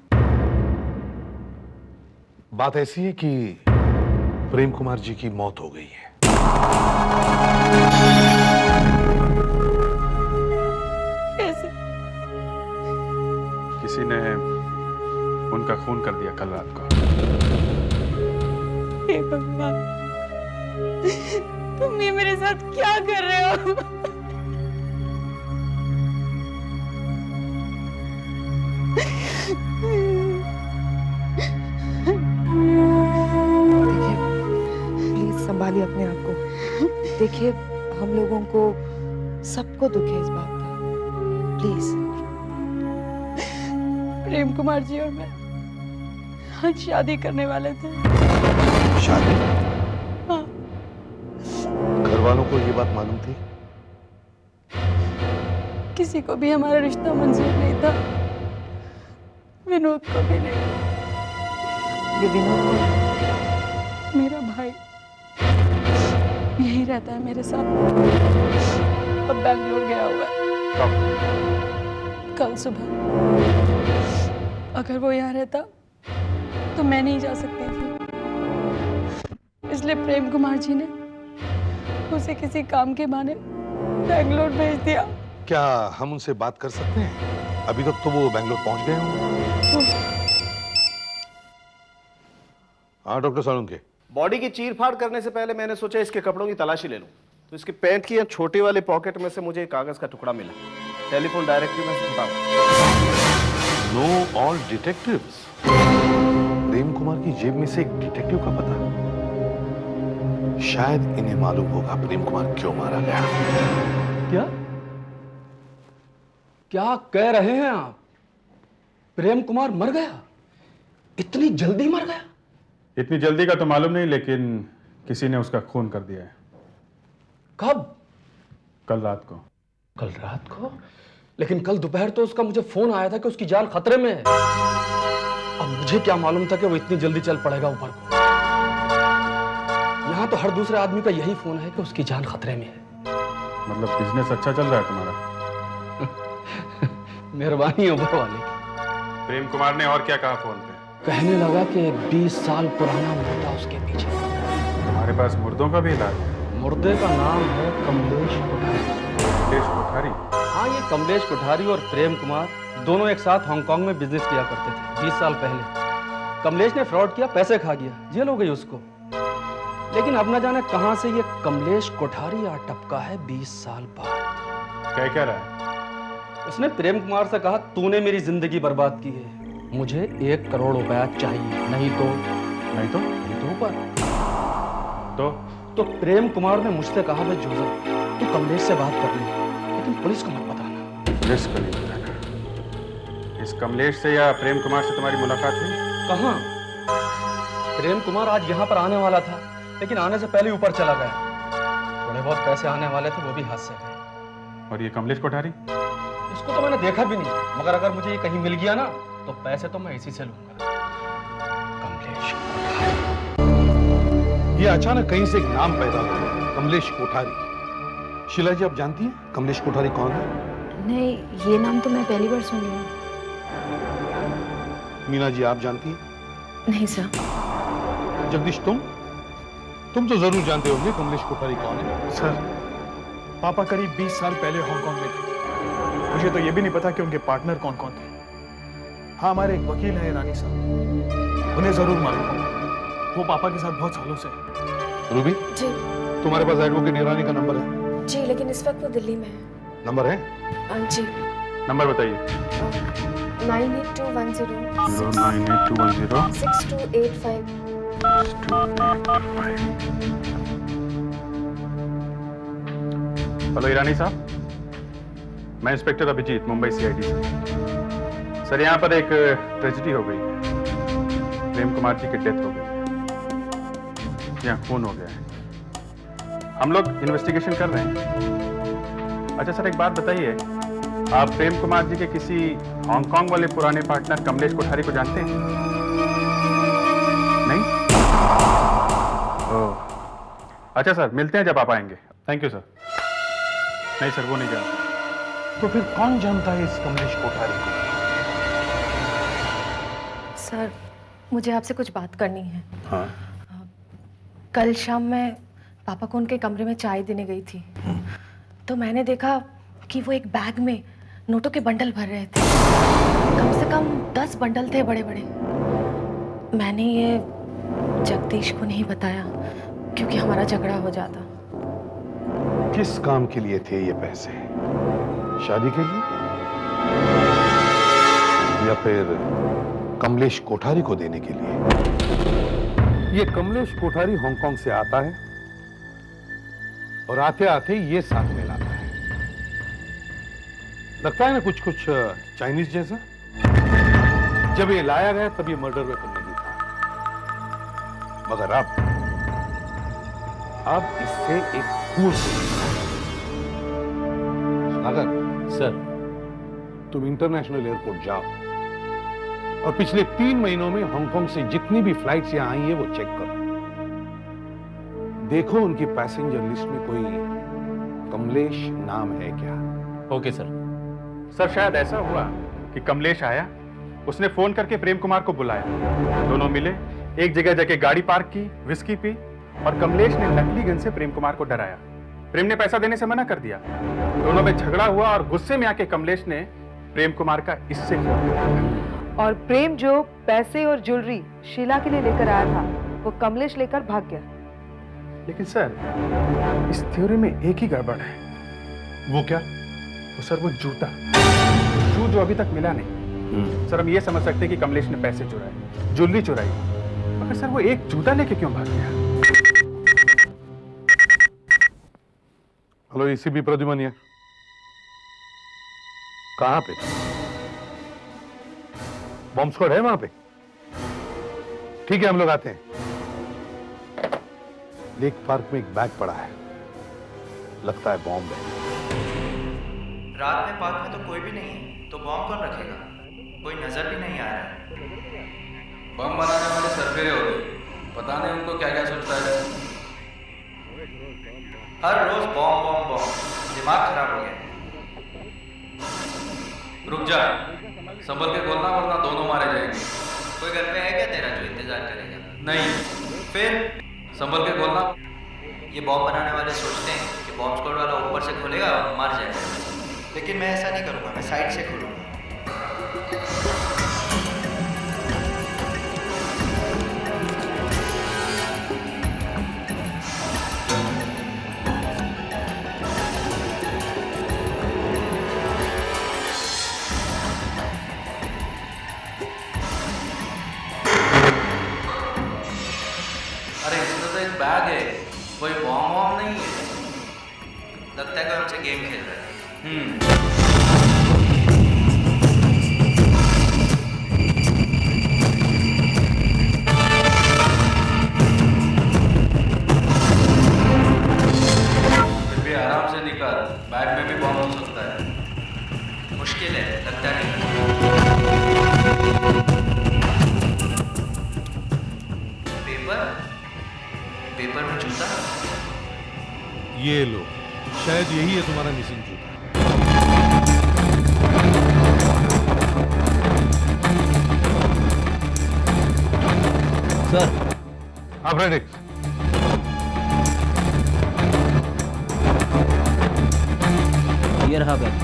बात ऐसी है कि प्रेम कुमार जी की मौत हो गई है। कैसे? किसी ने उनका खून कर दिया कल रात को। हे भगवान, तुम ये मेरे साथ क्या कर रहे हो? प्लीज संभालिए अपने आप को। देखिए, हम लोगों को सबको दुख है इस बात का। प्लीज। प्रेम कुमार जी और मैं आज शादी करने वाले थे। शादी? हाँ। घर वालों को ये बात मालूम थी? किसी को भी हमारा रिश्ता मंजूर नहीं था, विनोद को भी नहीं। ये विनोद मेरा भाई यही रहता है मेरे साथ, अब बैंगलोर गया हुआ है। कल सुबह। अगर वो यहाँ रहता तो मैं नहीं जा सकती थी, इसलिए प्रेम कुमार जी ने उसे किसी काम के बहाने बैंगलोर भेज दिया। क्या हम उनसे बात कर सकते हैं? अभी तक तो वो बैंगलोर पहुंच गए होंगे। हाँ डॉक्टर सालुंके। बॉडी की चीर-फाड़ करने से पहले मैंने सोचा इसके कपड़ों की तलाशी ले लूं। तो इसके पैंट की छोटे वाले पॉकेट में से मुझे एक कागज का टुकड़ा मिला। टेलीफोन डायरेक्टरी में से उठाऊं। No all detectives. Prem Kumar की जेब में से एक डिटेक्टिव का पता। शायद इन्हें मालूम होगा प्रेम कुमार क्यों मारा गया। क्या क्या कह रहे हैं आप? प्रेम कुमार मर गया? इतनी जल्दी मर गया? इतनी जल्दी का तो मालूम नहीं, लेकिन किसी ने उसका खून कर दिया है। कब? कल रात को। कल रात को? लेकिन कल दोपहर तो उसका मुझे फोन आया था कि उसकी जान खतरे में है। अब मुझे क्या मालूम था कि वो इतनी जल्दी चल पड़ेगा ऊपर को। यहाँ तो हर दूसरे आदमी का यही फोन है कि उसकी जान खतरे में है। मतलब बिजनेस अच्छा चल रहा है तुम्हारा? मेहरबानी ऊपर वाले की। प्रेम कुमार ने और क्या कहा फोन पे? कहने लगा कि 20 साल पुराना मुर्दा उसके पीछे। तुम्हारे पास मुर्दों का भी इलाज है? मुर्दे का नाम है कमलेश कोठारी। कमलेश कोठारी? हाँ, ये कमलेश कोठारी और प्रेम कुमार दोनों एक साथ हांगकांग में बिजनेस किया करते थे 20 साल पहले। कमलेश ने फ्रॉड किया, पैसे खा गया, जेल हो गई उसको। लेकिन अब न जाने कहां से ये कमलेश कोठारी आ टपका है 20 साल बाद। क्या रहा है? उसने प्रेम कुमार से कहा, तूने मेरी जिंदगी बर्बाद की है, मुझे 1 करोड़ रुपया चाहिए, नहीं तो ऊपर। तो प्रेम कुमार ने मुझसे कहा, भाई जोसेफ तू कमलेश से बात कर ले, लेकिन पुलिस को मत बताना। पुलिस को नहीं बताना? इस कमलेश से या प्रेम कुमार से तुम्हारी मुलाकात हुई? कहाँ? प्रेम कुमार आज यहाँ पर आने वाला था, लेकिन आने से पहले ऊपर चला गया। थोड़े बहुत पैसे आने वाले थे, वो भी हाथ से गए। और ये कमलेश कोठारी? उसको तो मैंने देखा भी नहीं, मगर अगर मुझे ये कहीं मिल गया ना तो पैसे तो मैं इसी से लूंगा। कमलेश कोठारी। ये अचानक कहीं से एक नाम पैदा हुआ, कमलेश कोठारी। शीला जी आप जानती हैं कमलेश कोठारी कौन है? नहीं, ये नाम तो मैं पहली बार सुन रही हूँ। मीना जी आप जानती हैं? नहीं सर। जगदीश तुम तो जरूर जानते होंगे कमलेश कोठारी कौन है। सर, पापा करीब 20 साल पहले हांगकांग में थे। मुझे तो ये भी नहीं पता कि उनके पार्टनर कौन कौन थे। हाँ, हमारे एक वकील हैं रानी साहब, उन्हें जरूर मालूम होगा। वो पापा के साथ बहुत सालों से है। रूबी जी। तुम्हारे पास एडवोकेट ईरानी का नंबर है? जी, लेकिन इस वक्त वो दिल्ली में है। नंबर है? जी। नंबर बताइए। 98210 09821 6285। हेलो ईरानी साहब, मैं इंस्पेक्टर अभिजीत, मुंबई सीआईडी से। सर, यहाँ पर एक ट्रेजेडी हो गई है। प्रेम कुमार जी की डेथ हो गई है, यहाँ खून हो गया है। हम लोग इन्वेस्टिगेशन कर रहे हैं। अच्छा सर, एक बात बताइए, आप प्रेम कुमार जी के किसी हांगकांग वाले पुराने पार्टनर कमलेश कोठारी को जानते हैं? नहीं? ओह, अच्छा सर, मिलते हैं जब आप आएंगे। Thank you sir. नहीं सर, वो नहीं जानते। तो फिर कौन जानता है इस कमलेश कोठारी को? सर, मुझे आपसे कुछ बात करनी है। हाँ। कल शाम मैं पापा को उनके कमरे में चाय देने गई थी, तो मैंने देखा कि वो एक बैग में नोटों के बंडल भर रहे थे। कम से कम 10 बंडल थे, बड़े बड़े। मैंने ये जगदीश को नहीं बताया, क्योंकि हमारा झगड़ा हो जाता। किस काम के लिए थे ये पैसे? शादी के लिए या फिर कमलेश कोठारी को देने के लिए? ये कमलेश कोठारी हांगकांग से आता है और आते आते ये साथ में लाता है। लगता है ना कुछ कुछ चाइनीज जैसा। जब ये लाया गया तब ये मर्डर वेपन नहीं था, मगर अब इससे एक खून। अगर सर, तुम इंटरनेशनल एयरपोर्ट जाओ और पिछले 3 महीनों में हांगकांग से जितनी भी फ्लाइट्स यहां आई है वो चेक करो। देखो उनकी पैसेंजर लिस्ट में कोई कमलेश नाम है क्या? Okay sir. सर शायद ऐसा हुआ कि कमलेश आया, उसने फोन करके प्रेम कुमार को बुलाया, दोनों मिले, एक जगह जाके गाड़ी पार्क की, विस्की पी और कमलेश ने नकली गन से प्रेम कुमार को डराया। प्रेम ने पैसा देने से मना कर दिया, दोनों में झगड़ा हुआ और गुस्से में आके कमलेश ने प्रेम कुमार का इससे किया। और प्रेम जो पैसे और ज्वेलरी शीला के लिए लेकर आया था वो कमलेश लेकर भाग गया। लेकिन सर इस थ्योरी में एक ही गड़बड़ है। वो क्या? वो सर वो जूता, शू जो अभी तक मिला नहीं। सर हम ये समझ सकते हैं कि कमलेश ने पैसे चुराए, ज्वेलरी चुराई, मगर सर वो एक जूता लेके क्यों भाग गया? हेलो एसीपी प्रद्युमन है। कहां पे? बॉम्ब स्क्वाड है वहां पे? ठीक है हम लोग आते हैं। लेक पार्क में एक बैग पड़ा है, लगता है बॉम्ब है। रात में पार्क में तो कोई भी नहीं है, तो बॉम्ब कौन रखेगा? कोई नजर भी नहीं आ रहा है। बम बनाने वाले सरफेरे होते, पता नहीं उनको क्या क्या सोचता है। हर रोज बॉम्ब बॉम्ब बॉम्ब, दिमाग खराब हो गया। रुक जा, संभल के बोलना वरना दोनों मारे जाएंगे। कोई घर पे है क्या तेरा जो इंतजार करेगा? नहीं। फिर संभल के बोलना। ये बॉम्ब बनाने वाले सोचते हैं कि बॉम्ब स्क्वाड वाला ऊपर से खोलेगा और मार जाएगा, लेकिन मैं ऐसा नहीं करूँगा, मैं साइड से खोलूँगा। अरे इसमें तो एक बैग है, कोई बॉम्ब वॉम्ब नहीं है। लगता है कोई हमसे गेम खेल रहा है। फिर भी आराम से निकाल, बैग में भी बॉम्ब हो सकता है। मुश्किल है, लगता नहीं। पेपर में जूता। ये लो, शायद यही है तुम्हारा मिसिंग जूता। सर प्रेडिक्स ये रहा बैग।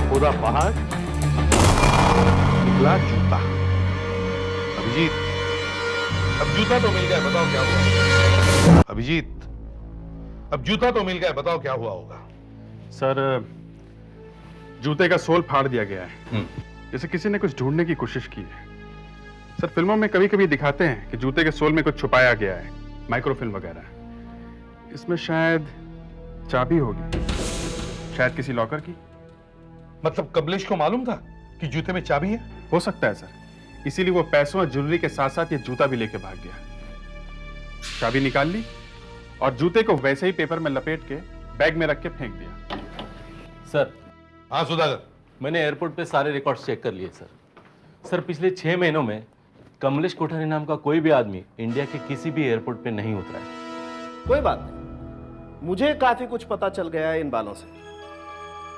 पूरा पहाड़ निकला जूता। अभिजीत, अब जूता तो मिल गया, बताओ क्या हुआ? अभिजीत, अब जूता तो मिल गया, बताओ क्या हुआ होगा? सर जूते का सोल फाड़ दिया गया है, जैसे किसी ने कुछ ढूंढने की कोशिश की है। सर फिल्मों में कभी कभी दिखाते हैं कि जूते के सोल में कुछ छुपाया गया है, माइक्रोफिल्म वगैरह। इसमें शायद चाबी होगी, शायद किसी लॉकर की। मतलब कमलेश को मालूम था कि जूते में चाबी है? हो सकता है सर, इसीलिए वो पैसों और ज्वेलरी के साथ साथ ये जूता भी लेके भाग गया। चाबी निकाल ली और जूते को वैसे ही पेपर में लपेट के बैग में रख के फेंक दिया। सर। हाँ सुधाकर, मैंने एयरपोर्ट पे सारे रिकॉर्ड्स चेक कर लिए सर। पिछले 6 महीनों में कमलेश कोठारी नाम का कोई भी आदमी इंडिया के किसी भी एयरपोर्ट पे नहीं उतरा है। कोई बात नहीं, मुझे काफी कुछ पता चल गया है इन बालों से।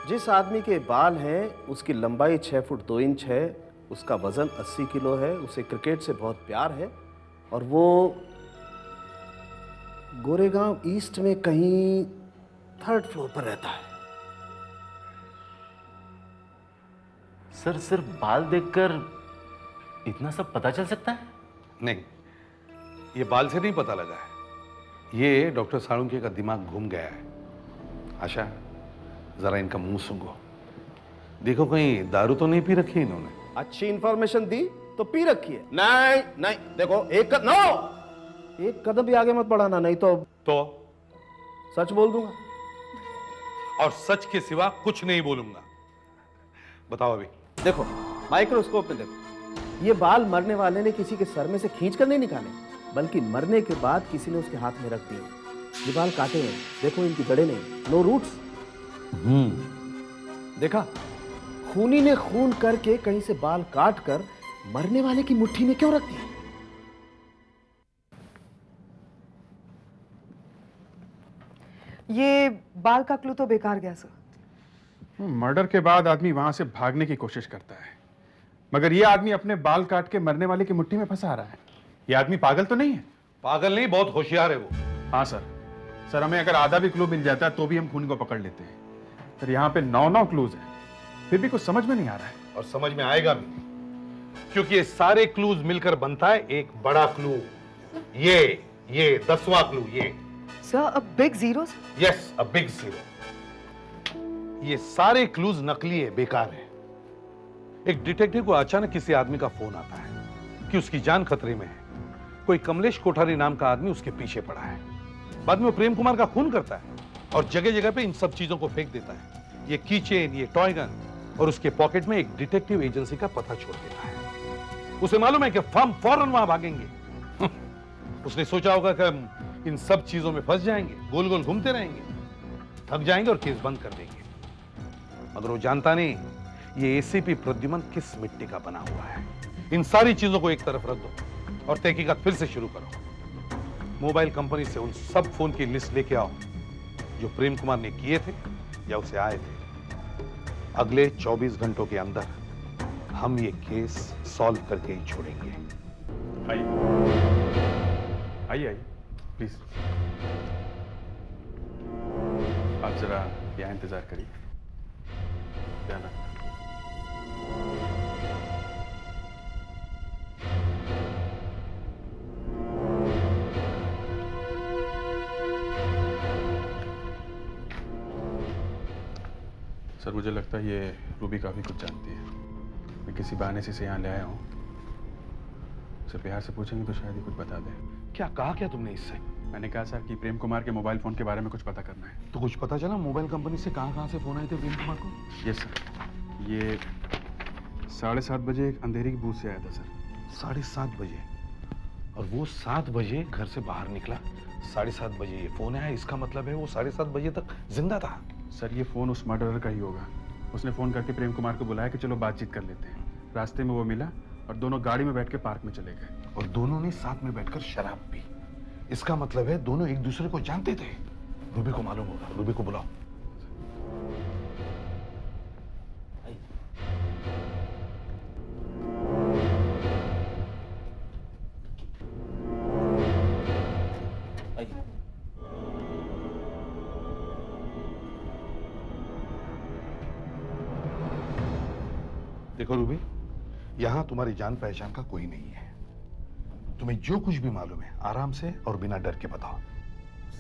जिस आदमी के बाल हैं उसकी लंबाई 6 फुट 2 इंच है, उसका वजन 80 किलो है, उसे क्रिकेट से बहुत प्यार है और वो गोरेगांव ईस्ट में कहीं 3rd फ्लोर पर रहता है। सर सिर्फ बाल देखकर इतना सब पता चल सकता है? नहीं, ये बाल से नहीं पता लगा है, ये डॉक्टर साळुंखे का दिमाग घूम गया है। आशा, जरा इनका मुंह सूंघो, देखो कहीं दारू तो नहीं पी रखी है इन्होंने? अच्छी इंफॉर्मेशन दी तो पी रखी है। नहीं नहीं, देखो एक कदम भी आगे मत बढ़ाना, नहीं तो सच बोल दूंगा। और सच के सिवा कुछ नहीं बोलूंगा। बताओ अभी। देखो माइक्रोस्कोप में देखो, ये बाल मरने वाले ने किसी के सर में से खींच कर नहीं निकाले, बल्कि मरने के बाद किसी ने उसके हाथ में रख दिए। ये बाल काटे हैं, देखो इनकी जड़ें नहीं, नो रूट्स। देखा, खूनी ने खून करके कहीं से बाल काट कर मरने वाले की मुट्ठी में क्यों रख दिया? ये बाल का क्लू तो बेकार गया सर। मर्डर के बाद आदमी वहां से भागने की कोशिश करता है, मगर ये आदमी अपने बाल काट के मरने वाले की मुट्ठी में फंसा रहा है। ये आदमी पागल तो नहीं है? पागल नहीं, बहुत होशियार है वो। हाँ सर, हमें अगर आधा भी क्लू मिल जाता है तो भी हम खून को पकड़ लेते हैं। सर यहाँ पे 9 क्लूज हैं, फिर भी कुछ समझ में नहीं आ रहा है। और समझ में आएगा भी, क्योंकि ये सारे क्लूज मिलकर बनता है एक बड़ा क्लू। ये 10वां क्लू ये। Sir, a big zero? Yes, a big zero. ये सारे क्लूज नकली है, बेकार है। एक डिटेक्टिव को अचानक किसी आदमी का फोन आता है कि उसकी जान खतरे में है। कोई कमलेश कोठारी नाम का आदमी उसके पीछे पड़ा है। बाद में वो प्रेम कुमार का खून करता है और जगह जगह पे इन सब चीजों को फेंक देता है। ये कीचेन, ये टॉय गन, और उसके पॉकेट में एक डिटेक्टिव एजेंसी का पता छोड़ देता है। उसे मालूम है कि हम फौरन वहां भागेंगे। उसने सोचा होगा कि हम इन सब चीजों में फंस जाएंगे, गोल गोल घूमते रहेंगे, थक जाएंगे और केस बंद कर देंगे। मगर वो जानता नहीं ये एसीपी प्रद्युमन किस मिट्टी का बना हुआ है। इन सारी चीजों को एक तरफ रख दो और तहकीकात फिर से शुरू करो। मोबाइल कंपनी से उन सब फोन की लिस्ट लेके आओ जो प्रेम कुमार ने किए थे या उसे आए थे। अगले 24 घंटों के अंदर हम ये केस सॉल्व करके ही छोड़ेंगे। आइए प्लीज, आप जरा यहाँ इंतजार करिए। जाना। सर, मुझे लगता है ये रूबी काफी कुछ जानती है। मैं किसी बहाने से यहाँ ले आया हूँ। उसे प्यार से पूछेंगे तो शायद ही कुछ बता दे। क्या कहा क्या तुमने इससे? मैंने कहा सर कि प्रेम कुमार के मोबाइल फोन के बारे में कुछ पता करना है। तो कुछ पता चला मोबाइल कंपनी से कहाँ से फोन आए थे प्रेम कुमार को? यस सर, ये 7:30 बजे एक अंधेरी की बूथ से आया था सर। 7:30 बजे? और वो 7 बजे घर से बाहर निकला, 7:30 बजे ये फोन आया। इसका मतलब है वो 7:30 बजे तक जिंदा था। सर, ये फोन उस मर्डरर का ही होगा। उसने फोन करके प्रेम कुमार को बुलाया कि चलो बातचीत कर लेते हैं। रास्ते में वो मिला और दोनों गाड़ी में बैठ के पार्क में चले गए। और दोनों ने साथ में बैठकर शराब पी। इसका मतलब है दोनों एक दूसरे को जानते थे। रूबी को मालूम होगा, रूबी को बुलाओ। देखो रूबी, यहां तुम्हारी जान पहचान का कोई नहीं है। तुम्हें जो कुछ भी मालूम है आराम से और बिना डर के बताओ।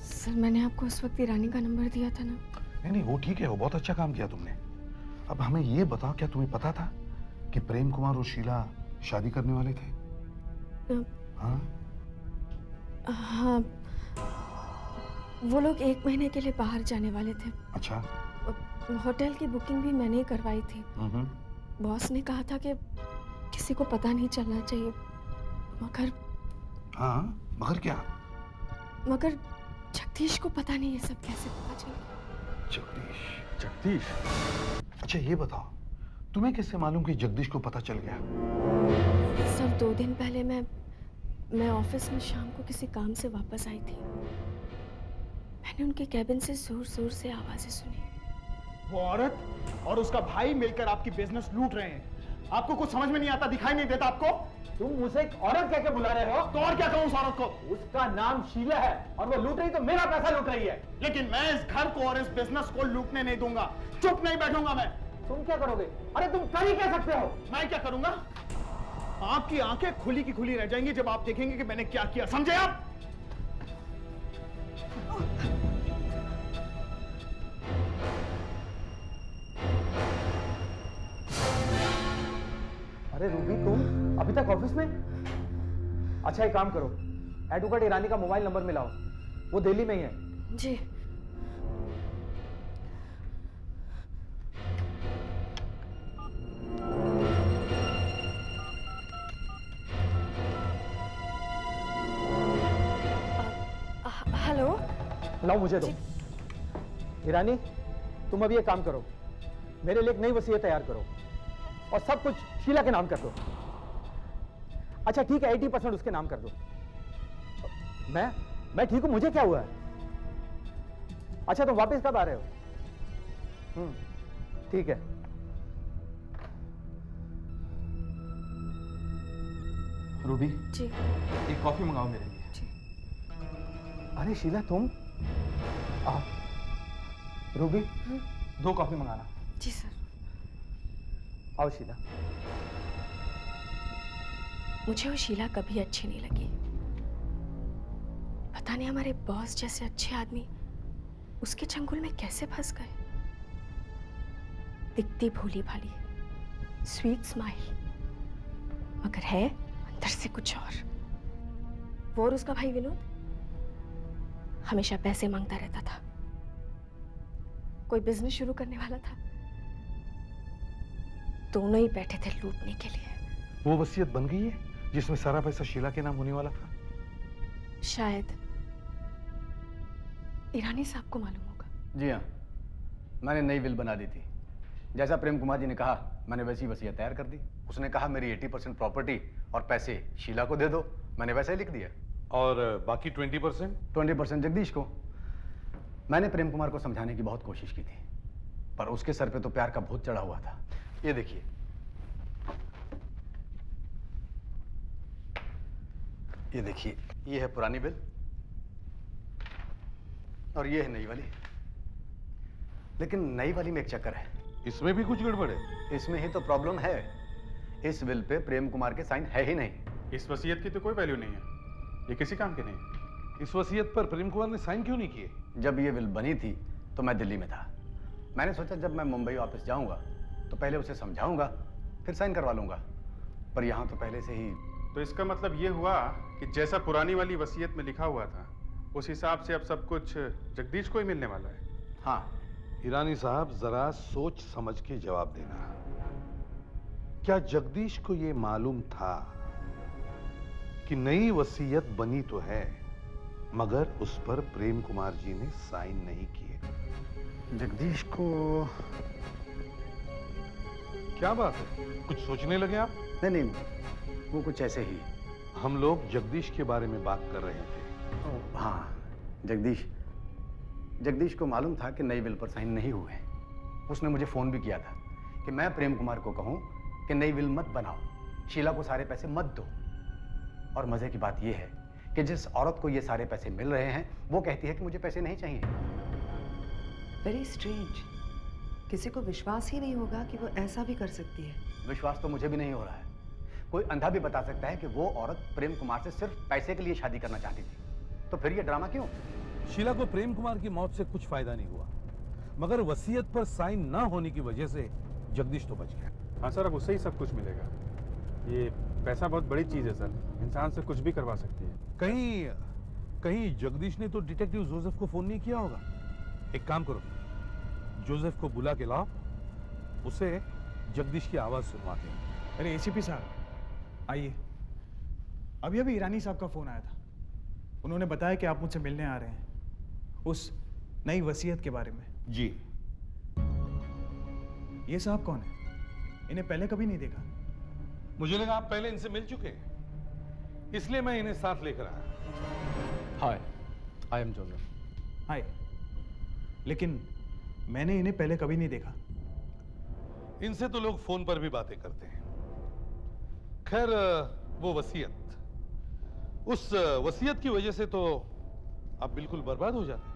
सर, मैंने आपको उस वक्त ईरानी का नंबर दिया था ना। नहीं, वो ठीक है, वो बहुत अच्छा काम किया तुमने। अब हमें ये बताओ, क्या तुम्हें पता था कि प्रेम कुमार और शीला शादी करने वाले थे? हाँ, वो लोग 1 महीने के लिए बाहर जाने वाले थे। अच्छा। होटल की बुकिंग भी मैंने ही करवाई थी। बॉस ने कहा था कि किसी को पता नहीं चलना चाहिए, मगर मगर क्या? मगर जगदीश को पता नहीं ये सब कैसे पता चला। जगदीश? अच्छा ये बताओ, तुम्हें कैसे मालूम कि जगदीश को पता चल गया? सर, 2 दिन पहले मैं ऑफिस में शाम को किसी काम से वापस आई थी। मैंने उनके कैबिन से जोर जोर से आवाजें सुनी। वो औरत और उसका भाई मिलकर आपकी बिजनेस लूट रहे हैं। आपको कुछ समझ में नहीं आता, दिखाई नहीं देता आपको? तुम उसे एक औरत कह के बुला रहे हो? तो और क्या कहूं उस औरत को? उसका नाम शीला है और वो लूट रही तो मेरा पैसा लूट रही है। लेकिन मैं इस घर को और इस बिजनेस को लूटने नहीं दूंगा। चुप नहीं बैठूंगा मैं। तुम क्या करोगे? अरे तुम कर ही क्या सकते हो? मैं क्या करूंगा? आपकी आंखें खुली की खुली रह जाएंगी जब आप देखेंगे कि मैंने क्या किया। समझे आप? अरे रूबी, तुम अभी तक ऑफिस में? अच्छा एक काम करो, एडवोकेट ईरानी का मोबाइल नंबर मिलाओ, वो दिल्ली में ही है। जी। हेलो। लाओ मुझे दो। ईरानी, तुम अभी एक काम करो, मेरे लिए एक नई वसीयत तैयार करो और सब कुछ शीला के नाम कर दो। अच्छा ठीक है, 80% उसके नाम कर दो। मैं ठीक हूं, मुझे क्या हुआ है? अच्छा तुम वापस कब आ रहे हो? ठीक है। रूबी जी। एक कॉफी मंगाओ मेरे लिए। जी। अरे शीला तुम आओ। रूबी 2 कॉफी मंगाना। जी सर। आओ शीला। मुझे वो शीला कभी अच्छी नहीं लगी। पता नहीं हमारे बॉस जैसे अच्छे आदमी उसके चंगुल में कैसे फंस गए। दिखती भोली भाली, स्वीट स्माइल, मगर है अंदर से कुछ और उसका भाई विनोद हमेशा पैसे मांगता रहता था। कोई बिजनेस शुरू करने वाला था, दोनों ही बैठे थे लूटने के लिए। वो वसीयत बन गई है जिसमें सारा पैसा शीला के नाम होने वाला था? शायद। ईरानी साहब को मालूम होगा। जी हाँ, मैंने नई विल बना दी थी। जैसा प्रेम कुमार जी ने कहा मैंने वैसी वसीयत तैयार कर दी। उसने कहा मेरी 80% प्रॉपर्टी और पैसे शीला को दे दो, मैंने वैसे ही लिख दिया। और बाकी 20%? 20% जगदीश को। मैंने प्रेम कुमार को समझाने की बहुत कोशिश की थी, पर उसके सर पे तो प्यार का भूत चढ़ा हुआ था। ये देखिए, ये देखिए, ये है पुरानी बिल और ये है नई वाली। लेकिन नई वाली में एक चक्कर है। इसमें भी कुछ गड़बड़ है? इसमें ही तो प्रॉब्लम है। इस बिल पे प्रेम कुमार के साइन है ही नहीं। इस वसीयत की तो कोई वैल्यू नहीं है, ये किसी काम की नहीं। इस वसीयत पर प्रेम कुमार ने साइन क्यों नहीं किए? जब ये बिल बनी थी तो मैं दिल्ली में था। मैंने सोचा जब मैं मुंबई वापस जाऊंगा तो पहले उसे समझाऊंगा, फिर साइन करवा लूंगा। पर यहाँ तो पहले से ही। तो इसका मतलब ये हुआ कि जैसा पुरानी वाली वसीयत में लिखा हुआ था उस हिसाब से अब सब कुछ जगदीश को ही मिलने वाला है। हाँ। ईरानी साहब, जरा सोच समझ के जवाब देना। क्या जगदीश को यह मालूम था कि नई वसीयत बनी तो है मगर उस पर प्रेम कुमार जी ने साइन नहीं किए? जगदीश को क्या बात है, कुछ सोचने लगे आप? नहीं, वो कुछ ऐसे ही। हम लोग जगदीश के बारे में बात कर रहे थे। हाँ, जगदीश को मालूम था कि नई बिल पर साइन नहीं हुए। उसने मुझे फोन भी किया था कि मैं प्रेम कुमार को कहूं कि नई बिल मत बनाओ, शीला को सारे पैसे मत दो। और मजे की बात यह है कि जिस औरत को ये सारे पैसे मिल रहे हैं वो कहती है कि मुझे पैसे नहीं चाहिए। Very strange. किसी को विश्वास ही नहीं होगा कि वो ऐसा भी कर सकती है। विश्वास तो मुझे भी नहीं हो रहा है। कोई अंधा भी बता सकता है कि वो औरत प्रेम कुमार से सिर्फ पैसे के लिए शादी करना चाहती थी। तो फिर ये ड्रामा क्यों? शीला को प्रेम कुमार की मौत से कुछ फायदा नहीं हुआ, मगर वसीयत पर साइन ना होने की वजह से जगदीश तो बच गया। हाँ सर, अब उससे ही सब कुछ मिलेगा। ये पैसा बहुत बड़ी चीज है सर, इंसान से कुछ भी करवा सकती है। कहीं जगदीश ने तो डिटेक्टिव जोसेफ को फोन नहीं किया होगा? एक काम करो, जोसेफ को बुला के लाओ, उसे जगदीश की आवाज सुनवाते हैं। अरे एसीपी साहब आइए। अभी अभी ईरानी साहब का फोन आया था। उन्होंने बताया कि आप मुझसे मिलने आ रहे हैं उस नई वसीयत के बारे में। जी। ये साहब कौन है? इन्हें पहले कभी नहीं देखा। मुझे लगा आप पहले इनसे मिल चुके हैं, इसलिए मैं इन्हें साथ लेकर आया। हाय, आई एम जोसेफ। हाय। लेकिन मैंने इन्हें पहले कभी नहीं देखा। इनसे तो लोग फोन पर भी बातें करते हैं। खैर, वो वसीयत, उस वसीयत की वजह से तो आप बिल्कुल बर्बाद हो जाते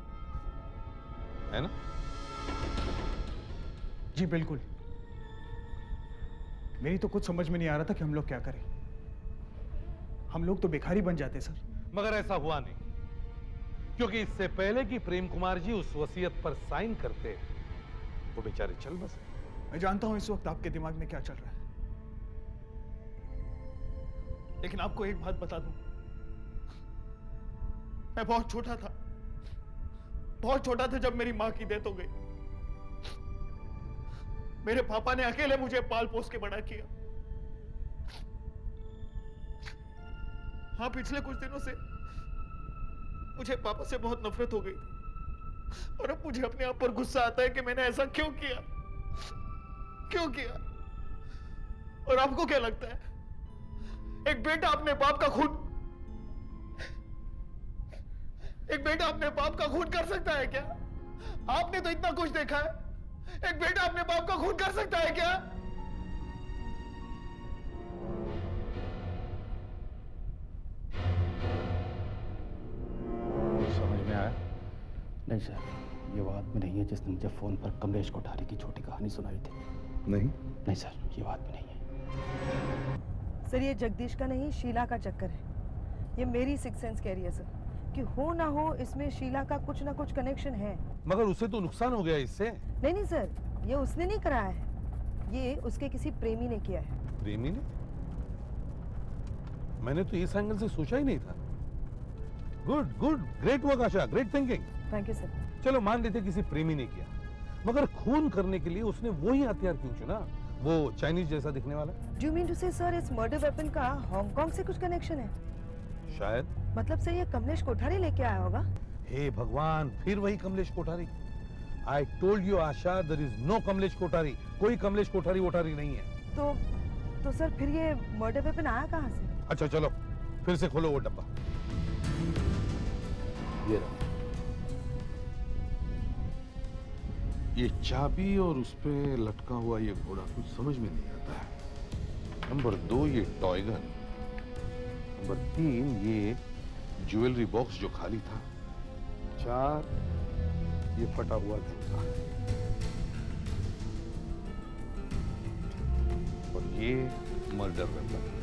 है ना? जी बिल्कुल। मेरी तो कुछ समझ में नहीं आ रहा था कि हम लोग क्या करें। हम लोग तो भिखारी बन जाते सर। मगर ऐसा हुआ नहीं, क्योंकि इससे पहले कि प्रेम कुमार जी उस वसीयत पर साइन करते वो बेचारे चल बसे। मैं जानता हूं इस वक्त आपके दिमाग में क्या चल रहा है, लेकिन आपको एक बात बता दूं, मैं बहुत छोटा था जब मेरी मां की डेथ हो गई। मेरे पापा ने अकेले मुझे पाल पोस के बड़ा किया। हाँ, पिछले कुछ दिनों से मुझे पापा से बहुत नफरत हो गई। और अब मुझे अपने आप पर गुस्सा आता है कि मैंने ऐसा क्यों किया, क्यों किया। और आपको क्या लगता है एक बेटा अपने बाप का खून कर सकता है क्या? आपने तो इतना कुछ देखा है, एक बेटा अपने बाप का खून कर सकता है क्या? समझ में आया? नहीं सर, ये वो आदमी नहीं है जिसने मुझे फोन पर कमलेश कोठारी की छोटी कहानी सुनाई थी। नहीं सर, ये वो आदमी नहीं है। सर ये जगदीश का नहीं, शीला का चक्कर है। ये मेरी सिक्स सेंस कह रही है सर कि हो ना हो इसमें शीला का कुछ ना कुछ कनेक्शन है। मगर उसे तो नुकसान हो गया इससे। नहीं सर, ये उसने नहीं कराया है, ये उसके किसी प्रेमी ने किया है। प्रेमी ने? मैंने तो इस एंगल से सोचा ही नहीं था। Good good, great work Asha, great thinking. Thank you sir. चलो मान लेते किसी प्रेमी ने किया, मगर खून करने के लिए उसने वही हथियार क्यों चुना, वो चाइनीज जैसा दिखने वाला? डू यू मीन टू से सर इस मर्डर वेपन का हांगकांग से कुछ कनेक्शन है? शायद। मतलब सर ये कमलेश कोठारी लेके आया होगा? हे भगवान, फिर वही Kamlesh Kothari. I told you Asha, there is no Kamlesh Kothari. कोई कमलेश कोठारी वोठारी नहीं है। तो सर फिर ये मर्डर वेपन आया कहाँ से? अच्छा चलो फिर से खोलो वो डब्बा। ये रहा, ये चाबी और उस पे लटका हुआ ये घोड़ा कुछ समझ में नहीं आता है। नंबर 2 ये टॉय गन, नंबर 3 ये ज्वेलरी बॉक्स जो खाली था, 4 ये फटा हुआ जूता, और ये मर्डर वेपन।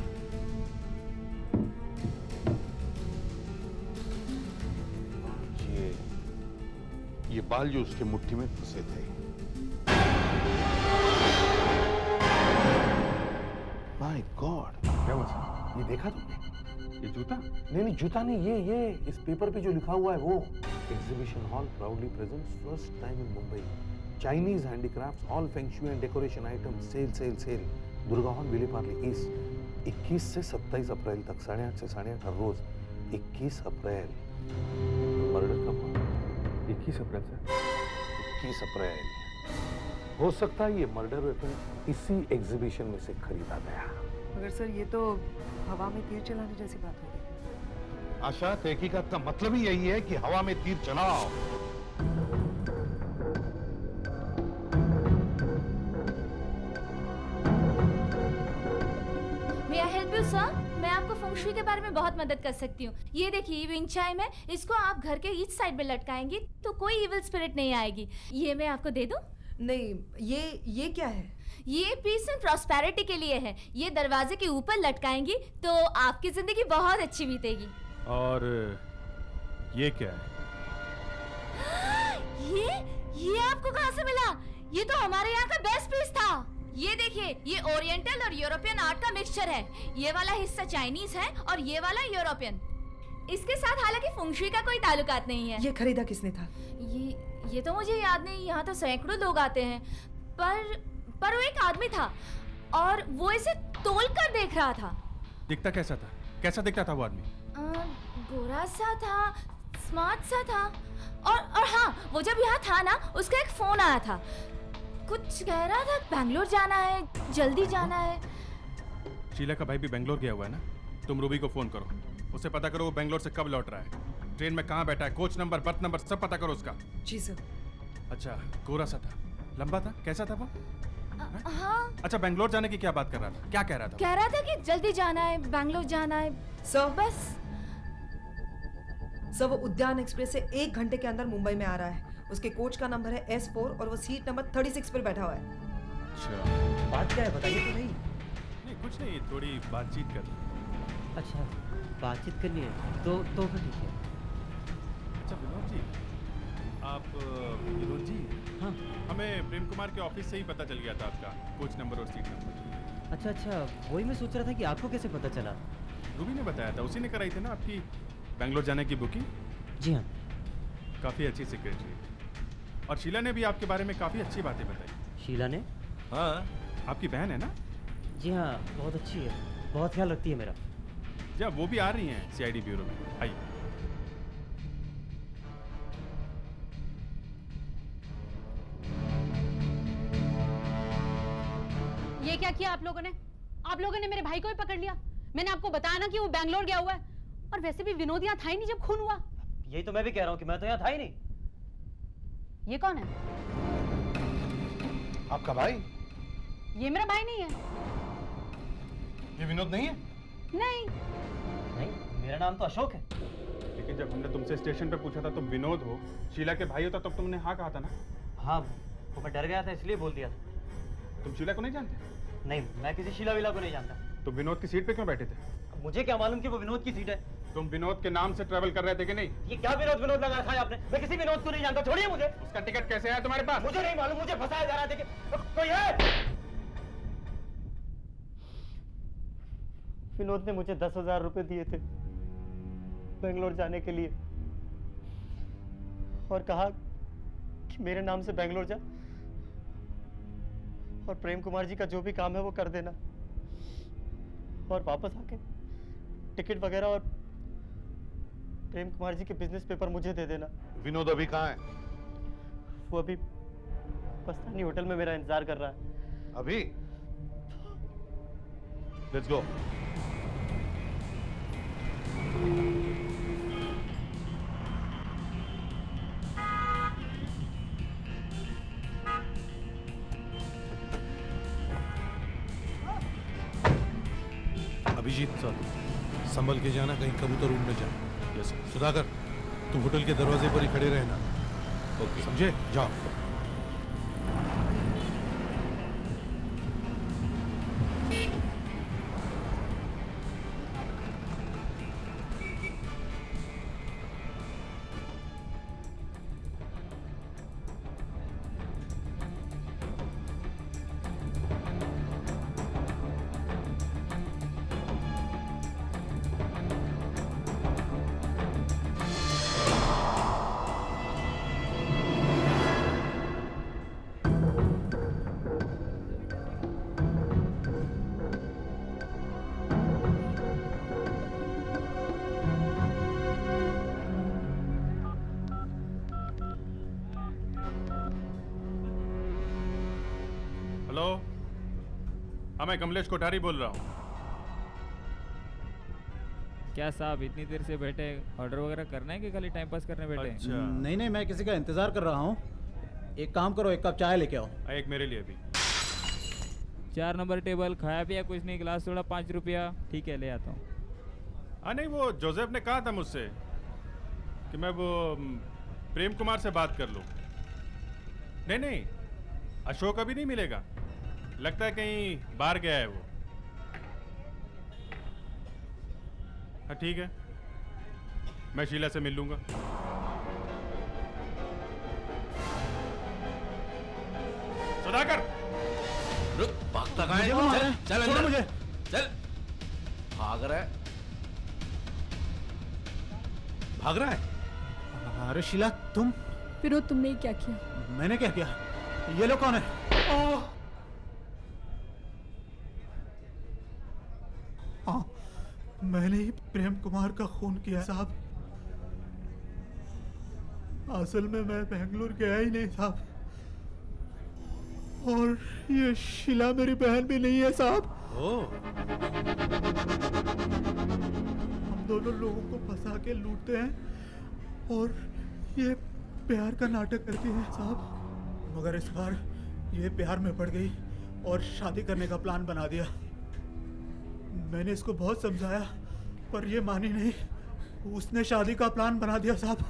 ये बाल जो उसके मुट्ठी में फंसे थे। माय गॉड, क्या हुआ सर? ये देखा तुमने? ये जूता? नहीं जूता नहीं, ये इस पेपर पे जो लिखा हुआ है वो। Exhibition hall proudly presents first time in Mumbai Chinese handicrafts, all feng shui and decoration items, sale. Durga hall, Vile Parle east, 21 से 27 अप्रैल तक, 8:30 से 8:30 हर रोज। 21 अप्रैल मर्डर कब हुआ? 21 अप्रैल सर। 21 अप्रैल। हो सकता है ये मर्डर वेपन इसी एग्जीबिशन में से खरीदा गया। मगर सर ये तो हवा में तीर चलाने जैसी बात हो गई। आशा, तहकीकात का मतलब ही यही है कि हवा में तीर चलाओ। May I help you, sir? मैं आपको फेंग शुई के बारे में बहुत मदद कर सकती हूँ। ये देखिए, ये विंड चाइम है, इसको आप घर के ईच साइड में लटकाएंगी तो कोई इविल स्पिरिट नहीं आएगी। ये मैं आपको दे दूँ? नहीं, ये क्या है? ये पीस एंड प्रॉस्पेरिटी के लिए है। ये दरवाजे के ऊपर लटकाएंगी तो आपकी जिंदगी बहुत अच्छी बीतेगी। और ये क्या है? ये आपको कहाँ से मिला? ये तो हमारे यहाँ का बेस्ट पीस था। ये देखिए, ये ओरिएंटल और यूरोपियन आर्ट का मिक्सचर है। ये वाला हिस्सा चाइनीज है और ये वाला यूरोपियन। इसके साथ हालांकि फेंग शुई का कोई ताल्लुकात नहीं है। ये खरीदा किसने था? ये तो मुझे याद नहीं। यहाँ तो सैकड़ों लोग आते हैं, पर वो एक आदमी था और वो इसे तोल कर देख रहा था। दिखता कैसा था? कैसा दिखता था वो आदमी? गोरा सा था, स्मार्ट सा था, और हाँ, वो जब यहाँ था ना, उसका एक फोन आया था। कुछ कह रहा था बैंगलोर जाना है, जल्दी जाना है। शीला का भाई भी बैंगलोर गया हुआ है ना? तुम रूबी को फोन करो, उसे पता करो वो बैंगलोर से कब लौट रहा है, ट्रेन में कहाँ बैठा है, कोच नंबर, बर्थ नंबर सब पता करो उसका। जी सर। अच्छा, गोरा सा था, लंबा था, कैसा था वो? हाँ। अच्छा, बैंगलोर जाने की क्या बात कर रहा था? क्या कह रहा था? कह रहा था कि जल्दी जाना है, बैंगलोर जाना है। सर बस। सर वो उद्यान एक्सप्रेस से 1 घंटे के अंदर मुंबई में आ रहा है। उसके कोच का नंबर है S4 और वो सीट नंबर 36 पर बैठा हुआ है। अच्छा, बात क्या है बताइए तो नहीं। नहीं कुछ नहीं, थोड़ी बातचीत कर। अच्छा, बातचीत करनी है तो फिर ठीक है। अच्छा विनोद जी, आप विनोद जी? हाँ, हमें प्रेम कुमार के ऑफिस से ही पता चल गया था आपका कोच नंबर और सीट नंबर। अच्छा, वही मैं सोच रहा था कि आपको कैसे पता चला। रूबी ने बताया था, उसी ने कराई थी ना आपकी बैंगलोर जाने की बुकिंग। जी हाँ। काफ़ी अच्छी सेक्रेटरी है, और शीला ने भी आपके बारे में काफ़ी अच्छी बातें बताई। शीला ने? हाँ, आपकी बहन है ना? जी हाँ, बहुत अच्छी है, बहुत ख्याल रखती है मेरा। जी, वो भी आ रही हैं CID ब्यूरो में। आइए। ये क्या किया आप लोगों ने? आप लोगों ने मेरे भाई को ही पकड़ लिया। मैंने आपको बताया ना कि वो बैंगलोर गया हुआ है। और वैसे भी विनोद यहाँ था ही नहीं जब खून हुआ। यही तो मैं भी कह रहा हूँ कि मैं तो यहाँ था ही नहीं। ये कौन है? आपका भाई? ये मेरा भाई नहीं है। ये विनोद नहीं है? नहीं। नहीं, मेरा नाम तो अशोक है। लेकिन जब हमने तुमसे स्टेशन पे पूछा था तुम विनोद हो, शीला के भाई होता तब तुमने हाँ कहा था ना? हाँ, वो मैं डर गया था इसलिए बोल दिया था। तुम शीला को नहीं जानते? नहीं, मैं किसी शीला विला को नहीं जानता। तुम विनोद की सीट पे क्यों बैठे थे? मुझे क्या मालूम कि वो विनोद की सीट है। तुम विनोद के नाम से ट्रेवल कर रहे थे कि नहीं? ये क्या विनोद विनोद लगा रखा है आपने? मैं किसी विनोद को नहीं जानता, छोड़िए मुझे। उसका टिकट कैसे आया तुम्हारे पास? मुझे नहीं मालूम, मुझे फंसाया जा रहा है। देखिए कोई है? विनोद ने मुझे 10,000 रुपए दिए थे बेंगलोर जाने के लिए और कहा कि मेरे नाम से बेंगलोर जा और प्रेम कुमार जी का जो भी काम है वो कर देना और वापस आके टिकट वगैरह और प्रेम कुमार जी के बिजनेस पेपर मुझे दे देना। विनोद अभी कहाँ है? वो अभी पस्तानी होटल में मेरा इंतजार कर रहा है। अभी? Let's go. अभिजीत सर, संभल के जाना, कहीं कबूतर रूम में जा। Yes sir. सुधाकर, तुम होटल के दरवाजे पर ही खड़े रहना। ओके, समझे? जाओ। हेलो, हाँ मैं कमलेश कोठारी बोल रहा हूँ। क्या साहब इतनी देर से बैठे, ऑर्डर वगैरह करना है कि खाली टाइम पास करने बैठे? अच्छा। नहीं नहीं, मैं किसी का इंतजार कर रहा हूँ। एक काम करो, एक कप चाय लेके आओ। एक मेरे लिए भी। 4 नंबर टेबल, खाया पिया कुछ नहीं, गिलास थोड़ा 5 रुपया। ठीक है, ले आता हूँ। हाँ नहीं, वो जोसेफ ने कहा था मुझसे कि मैं वो प्रेम कुमार से बात कर लूँ। नहीं नहीं, अशोक अभी नहीं मिलेगा, लगता है कहीं बाहर गया है वो। हाँ ठीक है, मैं शीला से मिल लूंगा। सुधाकर, रुक, भागता कहाँ है? चल अंदर, मुझे चल। भाग रहा है? भाग रहा है? अरे शीला, तुम? विनोद, तुमने क्या किया? मैंने क्या किया? ये लोग कौन है? हाँ, मैंने ही प्रेम कुमार का खून किया साहब। असल में मैं बेंगलोर गया ही नहीं साहब, और ये शीला मेरी बहन भी नहीं है साहब। हम दोनों लोगों को फंसा के लूटते हैं और ये प्यार का नाटक करती है साहब। मगर इस बार ये प्यार में पड़ गई और शादी करने का प्लान बना दिया। मैंने इसको बहुत समझाया पर ये मानी नहीं, उसने शादी का प्लान बना दिया साहब।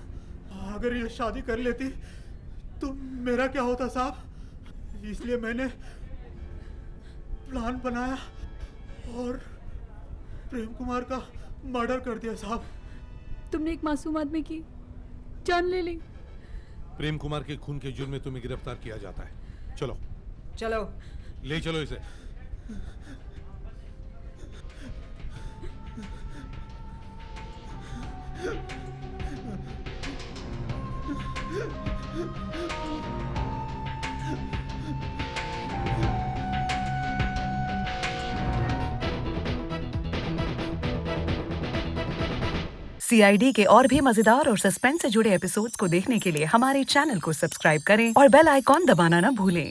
अगर ये शादी कर लेती तो मेरा क्या होता साहब? इसलिए मैंने प्लान बनाया और प्रेम कुमार का मर्डर कर दिया साहब। तुमने एक मासूम आदमी की जान ले ली। प्रेम कुमार के खून के जुर्म में तुम्हें गिरफ्तार किया जाता है। चलो चलो, ले चलो इसे। CID के और भी मजेदार और सस्पेंस से जुड़े एपिसोड्स को देखने के लिए हमारे चैनल को सब्सक्राइब करें और बेल आइकॉन दबाना ना भूलें।